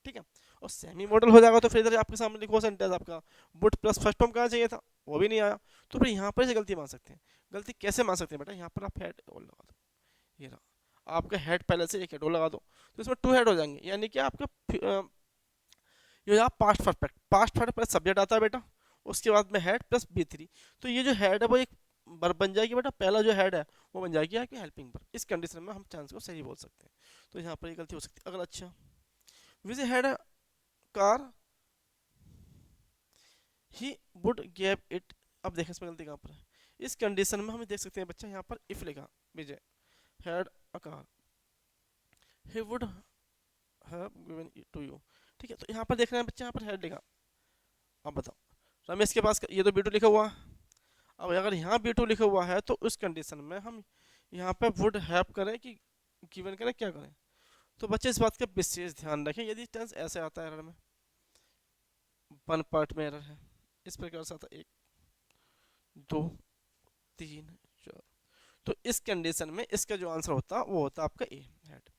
ठीक है। और सेमी मॉडल हो जाएगा तो फिर इधर आपके सामने लिखो सेंटेंस आपका बुट प्लस फर्स्ट फॉर्म कहाँ चाहिए था, वो भी नहीं आया। तो फिर यहाँ पर से गलती मान सकते हैं। गलती कैसे मान सकते हैं बेटा, यहाँ पर आप हेड और लगा दो, ये रहा आपका हेड पहले से एक हेड और लगा दो तो इसमें टू हेड हो जाएंगे, यानी कि आपका ये आप past perfect, past perfect plus subject आता है बेटा, उसके बाद में हेड प्लस बी थ्री। तो ये जो हेड है वो एक वर्ब बन जाएगी बेटा, पहला जो हेड है वो बन जाएगी आपकी हेल्पिंग वर्ब। इस कंडीशन में हम चांस को सही बोल सकते हैं। तो यहाँ पर ये गलती हो सकती है। अगला अच्छा, wish had car he would gave it. अब देखें इसमें गलती कहाँ पर है। इस कंडीशन में हम देख सकते हैं बच्चा यहाँ पर इफ लिखा, Vijay had a car, he would have given it to you, ठीक है। तो यहाँ पर देख रहे हैं बच्चा, यहाँ पर हैड लिखा। अब बताओ रमेश के पास ये तो बी टू लिखा हुआ है। अब अगर यहाँ बी टू लिखा हुआ है तो उस कंडीशन में हम यहाँ पे वुड हैव करें कि गिवन करें, क्या करें? तो बच्चे इस बात का विशेष ध्यान रखें, यदि टेंस ऐसे आता है एरर में, वन पार्ट में एरर है, इस प्रकार से आता है 1 2 3 4, तो इस कंडीशन में इसका जो आंसर होता वो होता आपका ए हेड,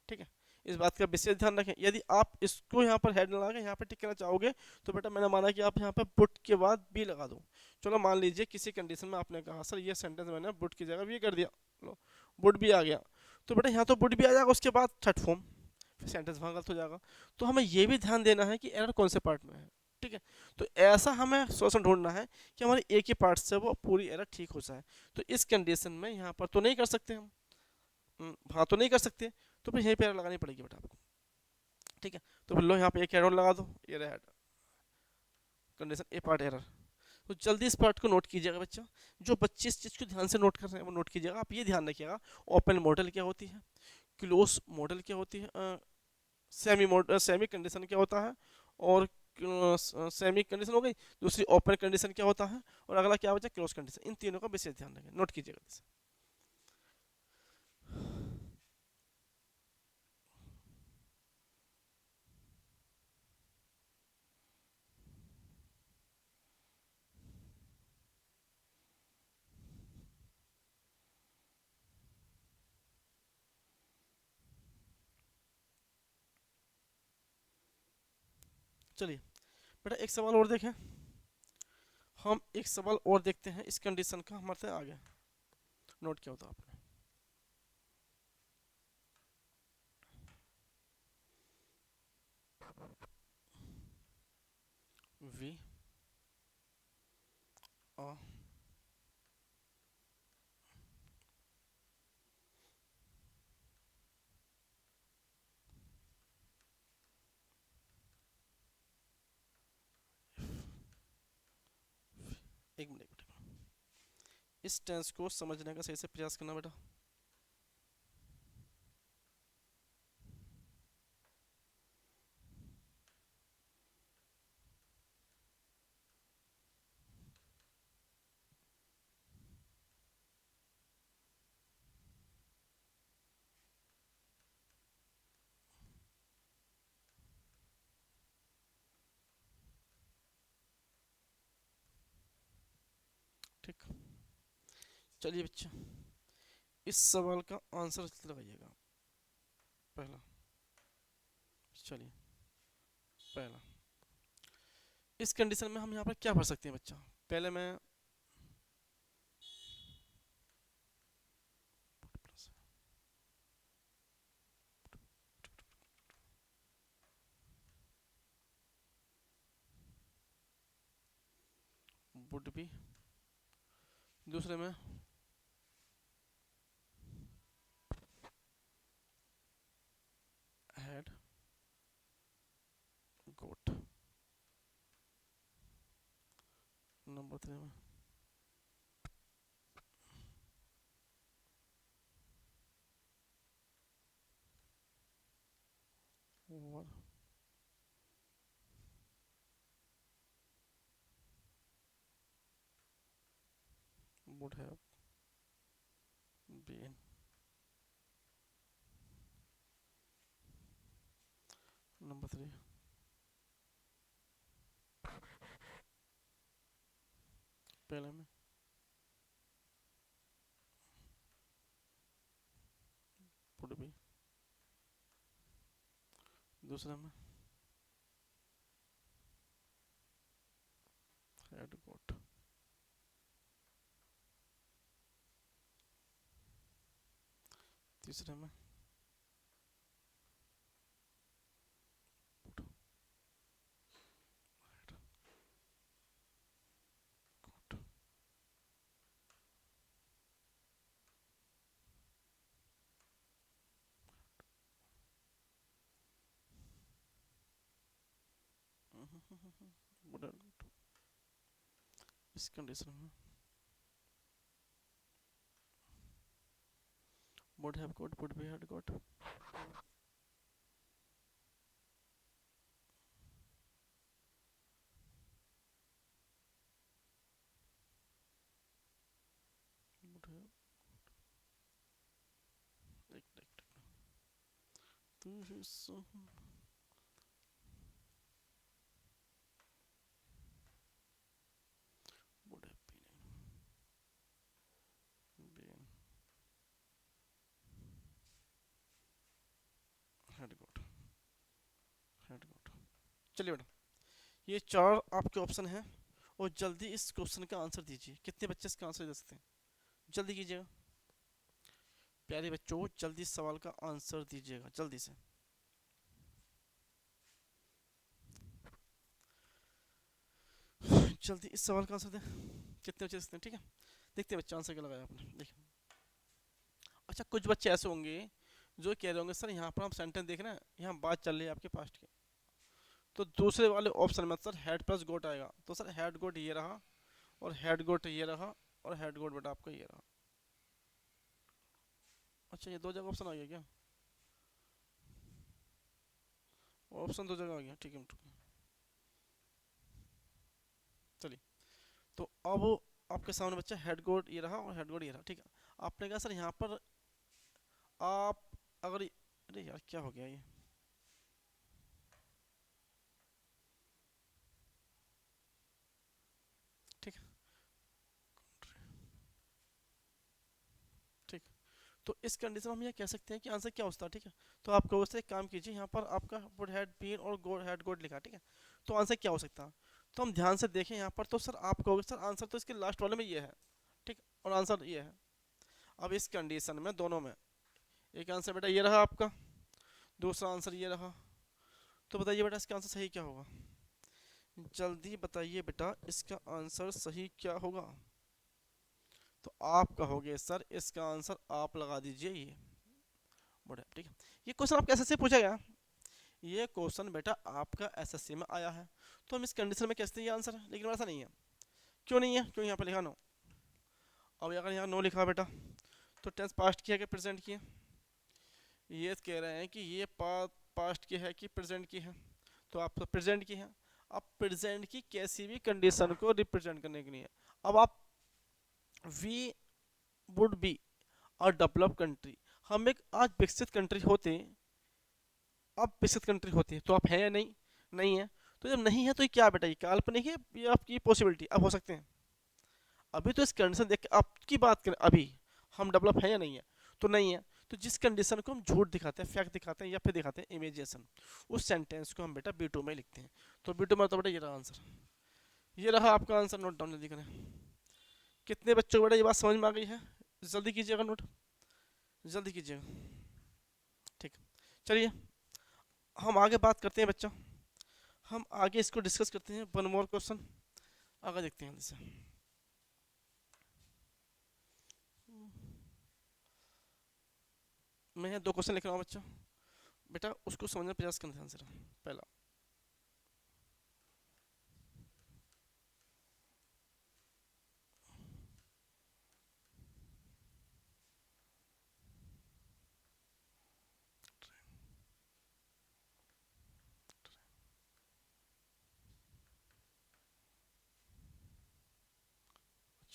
ठीक है। इस बात का विशेष ध्यान रखें। यदि आप इसको यहाँ पर हेड लगा के यहाँ पर टिक करना चाहोगे तो बेटा मैंने माना कि आप यहाँ पर बुट के बाद बी लगा दो। चलो मान लीजिए किसी कंडीशन में आपने कहा सर ये सेंटेंस मैंने बुट की जगह बी कर दिया, लो बुट भी आ गया, तो बेटा यहाँ तो बुट भी आ जाएगा, उसके बाद थर्ड फॉर्म, फिर सेंटेंस वहाँ गलत हो जाएगा। तो हमें ये भी ध्यान देना है कि एरर कौन से पार्ट में है, ठीक है। तो ऐसा हमें सोल्यूशन ढूंढना है कि हमारे एक ही पार्ट से वो पूरी एरर ठीक हो जाए। तो इस कंडीशन में यहाँ पर तो नहीं कर सकते हम, हाँ तो नहीं कर सकते, तो फिर यहीं पे एरर लगानी पड़ेगी बेटा आपको, ठीक है। तो फिर लो यहाँ पे एक एरर लगा दो, ये रहा कंडीशन ए पार्ट एरर। तो जल्दी इस पार्ट को नोट कीजिएगा बच्चा, जो बच्चे इस चीज़ को ध्यान से नोट कर रहे हैं वो नोट कीजिएगा। आप ये ध्यान रखिएगा ओपन मॉडल क्या होती है, क्लोज मॉडल क्या होती है, सेमी मॉडल सेमी कंडीशन क्या होता है, और सेमी कंडीशन हो गई, दूसरी ओपन कंडीशन क्या होता है, और अगला क्या बचा क्लोज कंडीशन। इन तीनों का विशेष ध्यान रखें, नोट कीजिएगा इसे। चलिए बेटा एक सवाल और देखें, हम एक सवाल और देखते हैं इस कंडीशन का हमारे से आगे। नोट क्या होता है आपने, वी आ एक मिनट बेटा, इस टेंस को समझने का सही से प्रयास करना बेटा। ठीक, चलिए बच्चा इस सवाल का आंसर लगाइएगा। पहला, चलिए पहला, इस कंडीशन में हम यहाँ पर क्या भर सकते हैं बच्चा? पहले मैं वुड बी, दूसरे में हैड गोट, नंबर 3 में over would have been number 3 पहले में would be दूसरे में had got तीसरे में would had got would have got इस कंडीशन में would have got would be had got would have एक so would have been had got चलिए बेटा ये चार आपके ऑप्शन हैं और जल्दी इस क्वेश्चन का आंसर दीजिए। कितने बच्चे इसका आंसर दे सकते हैं? जल्दी कीजिएगा प्यारे बच्चों, जल्दी इस सवाल का आंसर दीजिएगा जल्दी से। जल्दी इस सवाल का आंसर दें। कितने बच्चे सकते हैं? ठीक है, देखते हैं बच्चा आंसर क्या लगाया आपने। देखिए, अच्छा कुछ बच्चे ऐसे होंगे जो कह रहे होंगे सर यहाँ पर हम सेंटेंस देख रहे हैं, यहाँ बात चल रही है आपके पास्ट की, तो दूसरे वाले ऑप्शन में सर हेड प्लस गोट आएगा, तो सर हेड गोट ये रहा और हेड गोट ये रहा और हेड गोट बेटा आपका ये रहा। अच्छा ये दो जगह ऑप्शन आ गया क्या? ऑप्शन दो जगह आ गया, ठीक है। चलिए, तो अब आपके सामने बच्चा हेड गोट ये रहा और हेड गोट ये रहा, ठीक है। आपने कहा सर यहाँ पर आप अगर, अरे यार क्या हो गया ये, ठीक ठीक। तो इस कंडीशन में हम ये कह सकते हैं कि आंसर क्या होता है, ठीक है। तो आप कहो से एक काम कीजिए, यहाँ पर आपका वुड हैड बीन और गोड हैड गोड लिखा, ठीक है। तो आंसर क्या हो सकता है? तो हम ध्यान से देखें यहाँ पर, तो सर आप कहोगे सर आंसर तो इसके लास्ट वाले में ये है, ठीक, और आंसर ये है। अब इस कंडीशन में दोनों में एक आंसर बेटा ये रहा आपका, दूसरा आंसर ये रहा, तो बताइए बेटा इसका आंसर सही क्या होगा? जल्दी बताइए बेटा इसका आंसर सही क्या होगा? तो आप कहोगे सर इसका आंसर आप लगा दीजिए ये, बड़ा ठीक है। ये क्वेश्चन आपका एसएससी पूछा गया, ये क्वेश्चन बेटा आपका एसएससी में आया है, तो हम इस कंडीशन में कहते हैं ये आंसर है, लेकिन ऐसा नहीं है। क्यों नहीं है? क्यों यहाँ पर लिखा नो। अब अगर यहाँ नो लिखा बेटा तो टेंस पास्ट की है कि प्रेजेंट की है? ये कह रहे हैं कि ये पास्ट की है कि प्रेजेंट की है, तो आप प्रेजेंट की है। अब प्रेजेंट की कैसी भी कंडीशन को रिप्रेजेंट करने के लिए अब आप we would be a develop country, हम एक आज विकसित कंट्री होते, अब विकसित कंट्री होती है, तो आप हैं या नहीं? नहीं है। तो जब नहीं है तो ये क्या बेटा, ये काल्पनिक है, ये आपकी पॉसिबिलिटी अब हो सकते हैं। अभी तो इस कंडीशन देख के आपकी बात करें, अभी हम डेवलप है या नहीं है? तो नहीं है। तो जिस कंडीशन को हम झूठ दिखाते हैं, फैक्ट दिखाते हैं या फिर दिखाते हैं इमेजिनेशन, उस सेंटेंस को हम बेटा B2 में लिखते हैं। तो B2 में तो बेटा ये रहा आंसर, ये रहा आपका आंसर। नोट डाउन जल्दी करें। कितने बच्चों को बेटा ये बात समझ में आ गई है? जल्दी कीजिएगा नोट, जल्दी कीजिएगा, ठीक। चलिए हम आगे बात करते हैं बच्चा, हम आगे इसको डिस्कस करते हैं। वन मोर क्वेश्चन आगे देखते हैं जैसे, मैं यहाँ दो क्वेश्चन लिख रहा हूँ बच्चा, बेटा उसको समझने का प्रयास करना ध्यान से। पहला,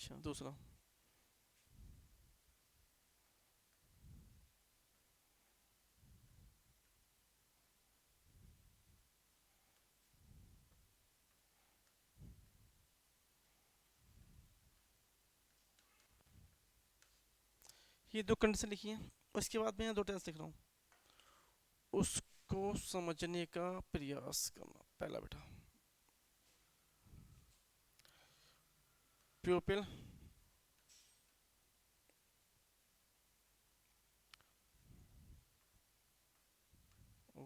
अच्छा दूसरा, ये दो कंडीशन लिखी है। उसके बाद मैं यहाँ दो टेंस लिख रहा हूँ, उसको समझने का प्रयास करना। पहला बेटा, प्यूपिल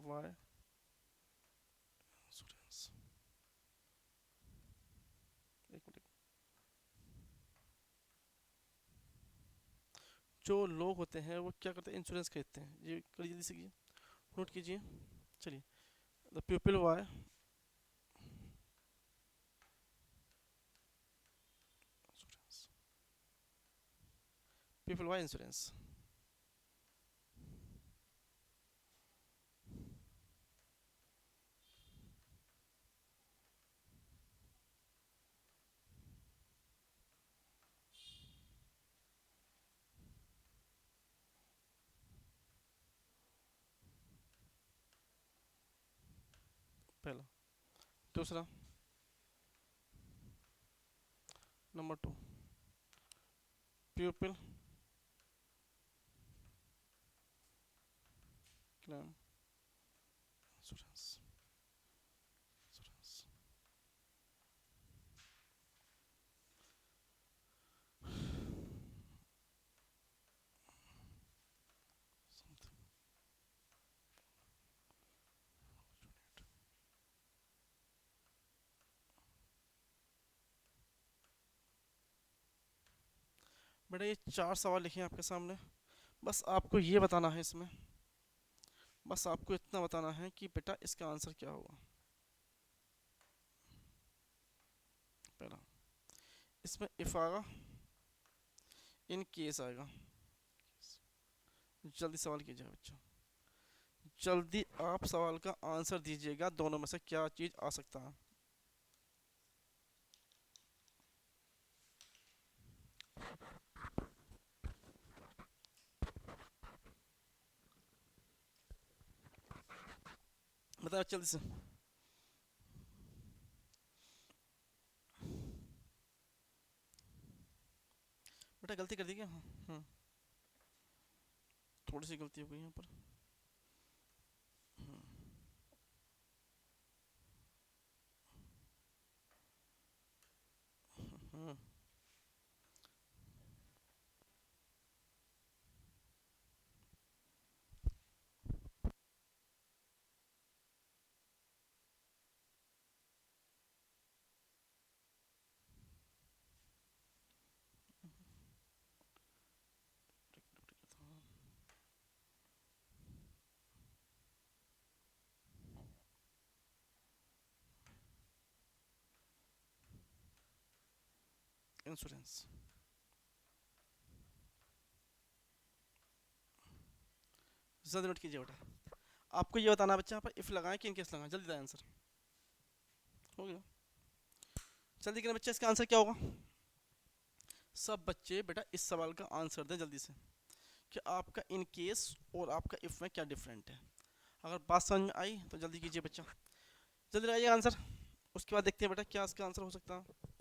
वाई इंश्योरेंस। एक मिनट, जो लोग होते हैं वो क्या करते हैं, इंश्योरेंस खरीदते हैं। ये करिए जल्दी से, नोट कीजिए। चलिए, the people why insurance, people why insurance. पहला। दूसरा, number two, pupil claim insurance, insurance। बेटा ये चार सवाल लिखे हैं आपके सामने, बस आपको ये बताना है इसमें, बस आपको इतना बताना है कि बेटा इसका आंसर क्या होगा। पहला, इसमें इफ आएगा, इन केस आएगा। जल्दी सवाल कीजिएगा बच्चों, जल्दी आप सवाल का आंसर दीजिएगा, दोनों में से क्या चीज आ सकता है। बताओ जल्दी से। बेटा गलती कर दी क्या? हाँ, थोड़ी सी गलती हो गई यहाँ पर। हाँ, इंश्योरेंस। जल्दी नोट कीजिए बेटा, आपको ये बताना बच्चा यहाँ पर इफ लगाएं कि इन केस लगाएं। जल्दी आंसर हो गया। जल्दी करें बच्चे, इसका आंसर क्या होगा? सब बच्चे बेटा इस सवाल का आंसर दें जल्दी से, कि आपका इन केस और आपका इफ में क्या डिफरेंट है। अगर बात समझ में आई तो जल्दी कीजिए बच्चा, जल्दी लगाइए आंसर। उसके बाद देखते हैं बेटा क्या इसका आंसर हो सकता है।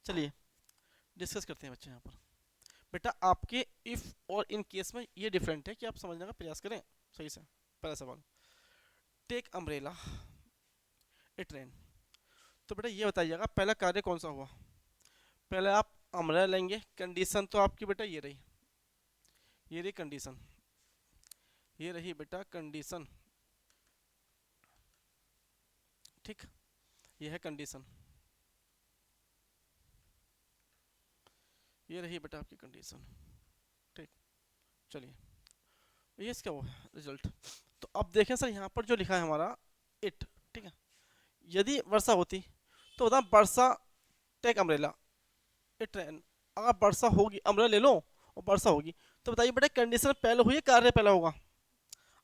चलिए डिस्कस करते हैं बच्चे यहाँ पर। बेटा आपके इफ और इन केस में ये डिफरेंट है कि आप समझने का प्रयास करें सही से। पहला सवाल, टेक अम्ब्रेला ए ट्रेन। तो बेटा ये बताइएगा पहला कार्य कौन सा हुआ। पहले आप अम्ब्रेला लेंगे, कंडीशन तो आपकी बेटा ये रही, ये रही कंडीशन, ये रही बेटा कंडीशन, ठीक, ये है कंडीशन, ये रही बेटा आपकी कंडीशन, ठीक। चलिए, ये इसका वो है रिजल्ट। तो अब देखें सर यहाँ पर जो लिखा है हमारा इट, ठीक है, यदि वर्षा होती तो बता वर्षा टेक अम्ब्रेला ए ट्रेन। अगर वर्षा होगी, अम्ब्रेला ले लो और वर्षा होगी, तो बताइए बेटा कंडीशन पहले हुई है कार्य पहले होगा।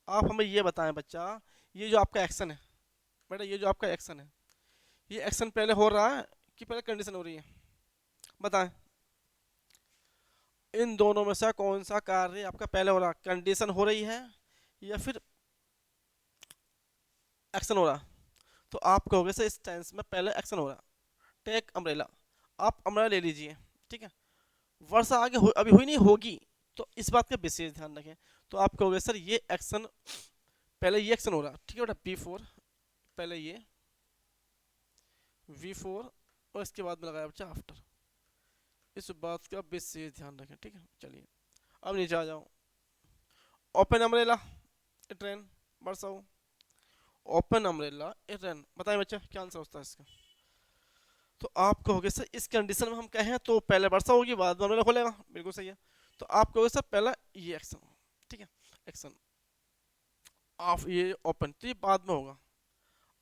आप हमें ये बताएं बच्चा, ये जो आपका एक्शन है बेटा ये जो आपका एक्शन है, ये एक्शन पहले हो रहा है कि पहले कंडीशन हो रही है, बताएं। इन दोनों में से कौन सा कार्य आपका पहले हो रहा, कंडीशन हो रही है या फिर एक्शन हो रहा? तो आप कहोगे सर इस टेंस में पहले एक्शन हो रहा। टेक अम्ब्रेला, आप अम्ब्रेला ले लीजिए, ठीक है। वर्षा आगे अभी हुई नहीं, होगी, तो इस बात का विशेष ध्यान रखें। तो आप कहोगे सर ये एक्शन, पहले ये एक्शन हो रहा, ठीक है बेटा, बी4, पहले ये V4 और इसके बाद में लगाया बच्चा आफ्टर। इस बात का विशेष ध्यान रखें, ठीक है। चलिए अब नीचे आ जाओ। ओपन अम्ब्रेला इट रेन, वर्षा हो। ओपन अम्ब्रेला इट रेन, बताएं बच्चा क्या आंसर होता है इसका? तो आप कहोगे सर इस कंडीशन में हम कहें तो पहले वर्षा होगी बाद में अम्ब्रेला खोलेगा, बिल्कुल सही है। तो आप कहोगे सर पहला ये एक्शन, ठीक है, एक्शन ऑफ ये ओपन, तो ये बाद में होगा,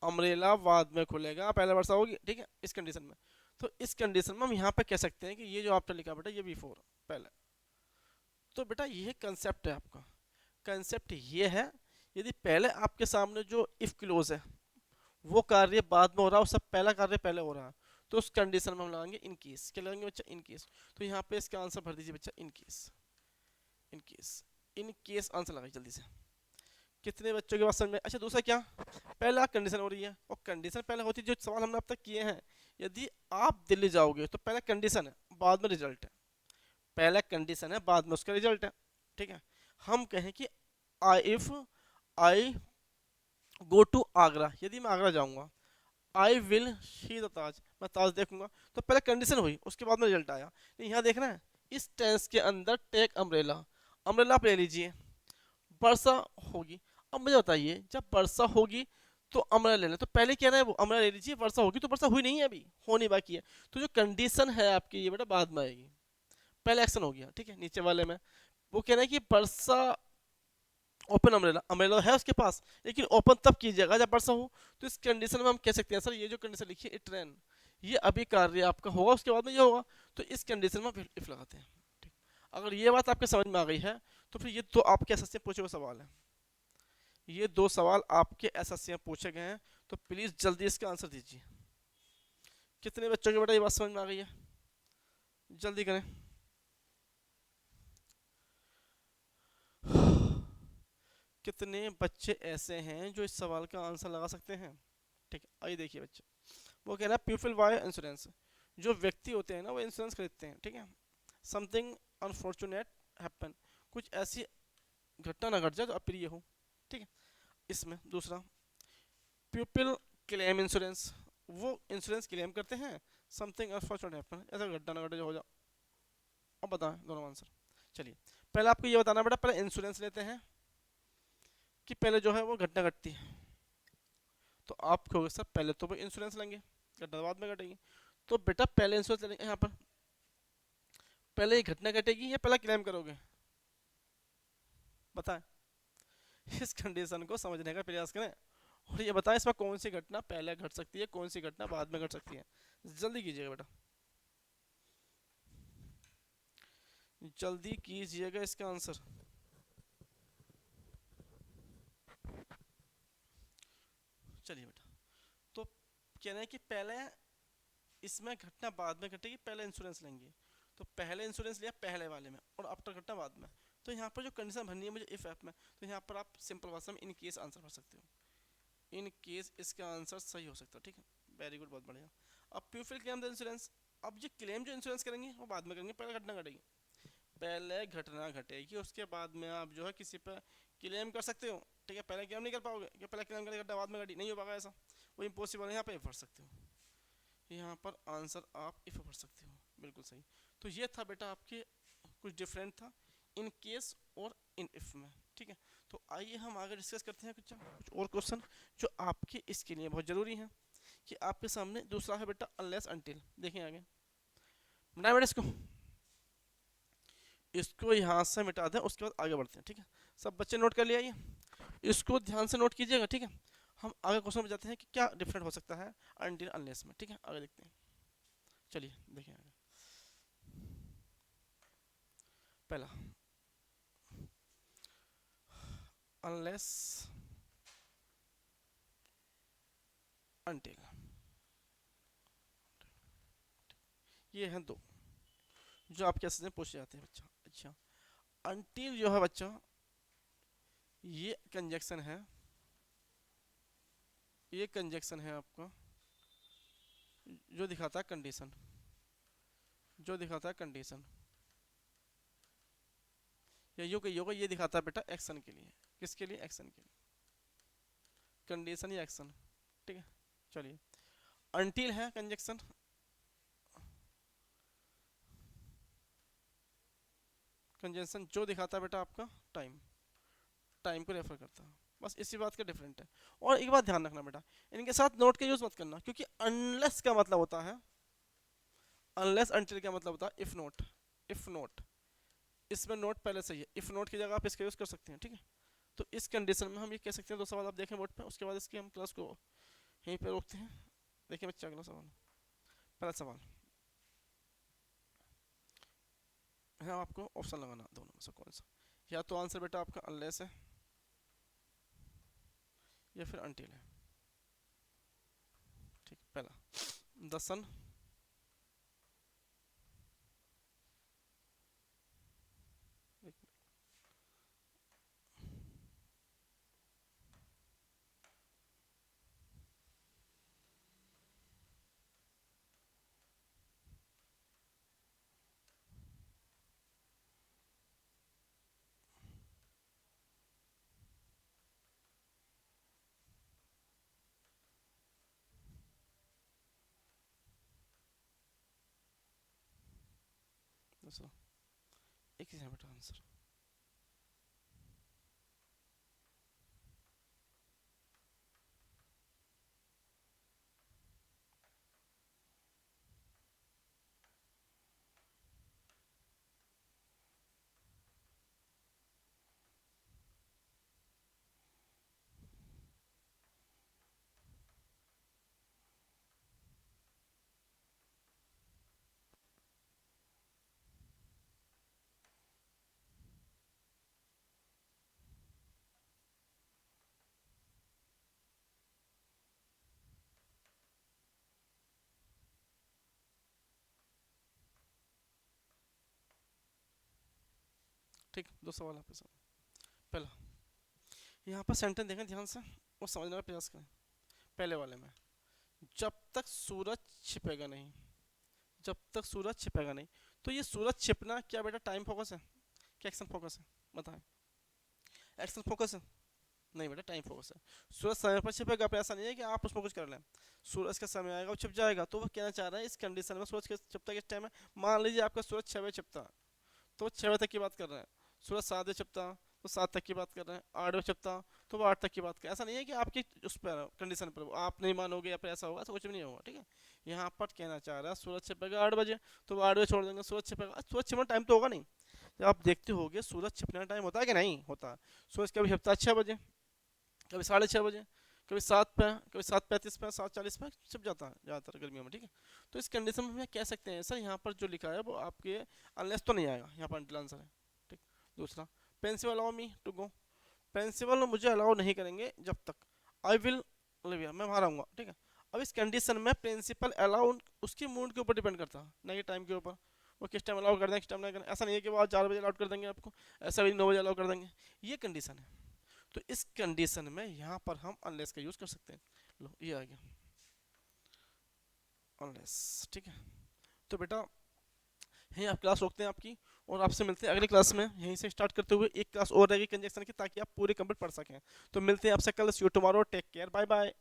अम्ब्रेला बाद में खुलेगा, पहले वर्षा होगी, ठीक है, इस कंडीशन में। तो इस कंडीशन में हम यहाँ पे कह सकते हैं कि ये जो आपने लिखा बेटा ये V4 पहले, तो बेटा ये कंसेप्ट है आपका। कंसेप्ट ये है, यदि पहले आपके सामने जो इफ क्लोज है वो कार्य बाद में हो रहा है और सब पहला कार्य पहले हो रहा है, तो उस कंडीशन में हम लगाएंगे इन केस। क्या लगाएंगे बच्चा? In case. तो यहाँ पे इसका आंसर भर दीजिए बच्चा in case, in case, in case answer लगाइए जल्दी से। कितने बच्चों के पास समझ में? अच्छा दूसरा क्या, पहला कंडीशन हो रही है, और कंडीशन पहले होती है, जो सवाल हमने अब तक किए हैं, यदि आप दिल्ली जाओगे तो पहला कंडीशन है बाद में रिजल्ट है, पहला कंडीशन है बाद में उसका रिजल्ट है, ठीक है। हम कहें कि I if I go to Agra, यदि मैं आगरा जाऊंगा, आई विल सी द ताज, मैं ताज देखूंगा, तो पहले कंडीशन हुई उसके बाद में रिजल्ट आया। नहीं यहाँ देखना है, इस टेंस के अंदर टेक अम्ब्रेला, अम्ब्रेला आप ले लीजिए, वर्षा होगी। अब मुझे बताइए जब वर्षा होगी तो अम्ब्रेला ले लें, तो पहले क्या है वो अम्ब्रेला ले लीजिए, वर्षा होगी, तो वर्षा हुई नहीं है अभी, होनी बाकी है। तो जो कंडीशन है आपकी ये बेटा बाद में आएगी, पहले एक्शन हो गया, ठीक है। नीचे वाले में वो कह रहे हैं कि वर्षा ओपन अम्ब्रेला, अम्ब्रेला है उसके पास, लेकिन ओपन तब कीजिएगा जब वर्षा हो। तो इस कंडीशन में हम कह सकते हैं सर ये जो कंडीशन लिखी है इट रेन, ये अभी कार्य आपका होगा उसके बाद में ये होगा, तो इस कंडीशन में हम इफ लगाते हैं, ठीक। अगर ये बात आपके समझ में आ गई है तो फिर ये तो आपके एसएससी में पूछे हुए सवाल है, ये दो सवाल आपके एसएससी में पूछे गए हैं, तो प्लीज जल्दी इसका आंसर दीजिए। कितने बच्चों के बेटा ये बात समझ में आ गई है? जल्दी करें। कितने बच्चे ऐसे हैं जो इस सवाल का आंसर लगा सकते हैं? ठीक है, आइए देखिए बच्चे, वो कह रहा है पीपल बाय इंश्योरेंस, जो व्यक्ति होते हैं ना वो इंश्योरेंस खरीदते हैं, ठीक है। समथिंग अनफॉर्चुनेट हैपन, कुछ ऐसी घटना ना घट जाए जो अप्रिय हो, ठीक है। इसमें दूसरा पीपल क्लेम इंश्योरेंस, वो इंश्योरेंस क्लेम करते हैं, समथिंग अनफॉर्चुनेट हैपन, ऐसा घटना ना घटे जो हो जाए। अब बताएं दोनों आंसर। चलिए पहले आपको ये बताना बेटा, पहले इंश्योरेंस लेते हैं कि पहले जो है वो घटना घटती है, तो आप कहोगे सर पहले तो वो इंश्योरेंस लेंगे, घटना बाद में घटेगी। तो बेटा पहले इंश्योरेंस लेंगे, यहाँ पर पहले ये घटना घटेगी या पहला क्लेम करोगे, बताएं। इस कंडीशन को समझने का प्रयास करें और ये बताएं इसमें कौन सी घटना पहले घट सकती है, कौन सी घटना बाद में घट सकती है। जल्दी कीजिएगा बेटा, जल्दी कीजिएगा इसका आंसर। चलिए बेटा, तो कहना है कि पहले इसमें घटना बाद में घटेगी, पहले इंश्योरेंस लेंगे, तो पहले इंश्योरेंस लिया पहले वाले में और आफ्टर घटना बाद में। तो यहाँ पर जो कंडीशन भरनी है मुझे इफ ऐप में, तो यहाँ पर आप सिंपल भाषा में इन केस आंसर भर सकते हो, इन केस इसका आंसर सही हो सकता है, ठीक है। वेरी गुड, बहुत बढ़िया। अब प्यूफिल क्लेम द इंश्योरेंस, अब जो क्लेम जो इंश्योरेंस करेंगे वो बाद में करेंगे, पहले घटना घटेगी, पहले घटना घटेगी उसके बाद में आप जो है किसी पर क्लेम कर सकते हो, ठीक है। पहले क्लेम नहीं कर पाओगे कि पहले क्लेम करेंगे घटना बाद में घटी, नहीं हो पाएगा ऐसा, वो इम्पॉसिबल है। यहाँ पे भर सकते हो, यहाँ पर आंसर आप इफ भर सकते हो, बिल्कुल सही। तो ये था बेटा आपके कुछ डिफरेंट था इन केस और इन इफ में, ठीक है। तो आइए हम आगे डिस्कस करते हैं कुछ और क्वेश्चन जो आपके इसके लिए बहुत ज़रूरी है, कि आपके सामने दूसरा है बेटा अनलेस अनटिल। देखें आगे, मिटाएं बेटा इसको, इसको यहाँ से मिटा दें, उसके बाद आगे बढ़ते हैं, ठीक है। सब बच्चे नोट कर लिया, ये इसको ध्यान से नोट कीजिएगा, ठीक है। हम आगे क्वेश्चन में जाते हैं कि क्या डिफरेंट हो सकता है अनटिल अनलेस में, ठीक है। आगे देखते हैं, चलिए देखें आगे। पहला अनलेस अनटिल, ये हैं दो जो आपके एसएस में पूछे जाते हैं बच्चा। अच्छा, अनटिल जो है बच्चा, ये कंजक्शन है, ये कंजक्शन है आपका जो दिखाता है कंडीशन, जो दिखाता है कंडीशन, या यूँ कहिए होगा ये दिखाता है बेटा एक्शन के लिए। किसके लिए? एक्शन के लिए, कंडीशन या एक्शन। ठीक है, चलिए अनटिल है कंजक्शन, कंजक्शन जो दिखाता है बेटा आपका टाइम, टाइम को रेफर करता है, बस इसी बात का डिफरेंट है। और एक बात ध्यान रखना बेटा, इनके साथ नोट का यूज मत करना, क्योंकि अनलेस का मतलब होता है, अनलेस अनटिल का मतलब होता है इफ नोट, इफ नोट, इसमें नोट पहले से ही है, इफ नोट की जगह आप इसका यूज कर सकते हैं। ठीक है, तो इस कंडीशन में हम ये कह सकते हैं, दो सवाल आप देखें बोर्ड पे, उसके बाद इसकी हम क्लास को यहीं पे रोकते हैं। देखिए बच्चा अगला सवाल, पहला सवाल है, आपको ऑप्शन लगाना दोनों में से कौन सा, या तो आंसर बेटा आपका अनलेस है या फिर अनटिल है। ठीक, पहला द सन, दूसरा एक ही है बेटा आंसर। ठीक, दो सवाल आपके सामने। पहला, यहाँ पर सेंटेंस देखें ध्यान से और समझने का प्रयास करें। पहले वाले में, जब तक सूरज छिपेगा नहीं, जब तक सूरज छिपेगा नहीं, तो ये सूरज छिपना क्या बेटा टाइम फोकस है, क्या एक्शन फोकस है? बताएं, एक्शन फोकस है? नहीं बेटा, टाइम फोकस है। सूरज समय पर छिपेगा, पर ऐसा नहीं है कि आप उसमें कुछ कर लें, सूरज का समय आएगा वो छिप जाएगा। तो वो कहना चाह रहा है इस कंडीशन में सूरज के छिपता किस टाइम है? मान लीजिए आपका सूरज 6 बजे छिपता, तो 6 बजे तक की बात कर रहे हैं। सूरज 7 बजे छिपता, तो 7 तक की बात कर रहे हैं। 8 बजे छिपता, तो वो 8 तक की बात कर, ऐसा नहीं है कि आपकी उस पर कंडीशन पर आप नहीं मानोगे या फिर ऐसा होगा, ऐसा कुछ भी नहीं होगा। ठीक है, यहाँ पर कहना चाह रहा है सूरज छिपेगा 8 बजे, तो वो 8 बजे छोड़ देंगे, सूरज छिपेगा। सूरज छिपना टाइम तो होगा नहीं, जब आप देखते होगे सूरज छिपने का टाइम होता है कि नहीं होता? सूरज कभी छिपता है 6 बजे, कभी 6:30 बजे, कभी 7 पे, कभी 7:35 पे, 7:40 पे छिप जाता है ज़्यादातर गर्मियों में। ठीक है, तो इस कंडीशन में हम कह सकते हैं सर यहाँ पर जो लिखा है वो आपके अनलेस तो नहीं आएगा, यहाँ पर अनटिल आंसर है। ठीक, दूसरा, principal allow me to go, principal मुझे अलाउ नहीं करेंगे जब तक आई विल लिव, मैं वहाँ रहूँगा। ठीक है, अब इस कंडीशन में प्रिंसिपल अलाउ उसकी मूड के ऊपर डिपेंड करता है, ना कि टाइम के ऊपर, वो किस टाइम अलाउ कर देंगे किस टाइम नहीं करें। ऐसा नहीं है कि वो आज 4 बजे अलाउ कर देंगे आपको, ऐसा भी 9 बजे अलाउ कर देंगे, ये कंडीशन है। तो इस कंडीशन में यहाँ पर हम अनलेस का यूज कर सकते हैं। लो ये आ गया अनलेस। ठीक है, तो बेटा यहीं आप क्लास रोकते हैं आपकी, और आपसे मिलते हैं अगली क्लास में। यहीं से स्टार्ट करते हुए एक क्लास और रहेगी कंजक्शन की, ताकि आप पूरे कंप्लीट पढ़ सकें। तो मिलते हैं आपसे कल, see you tomorrow, take care, bye bye.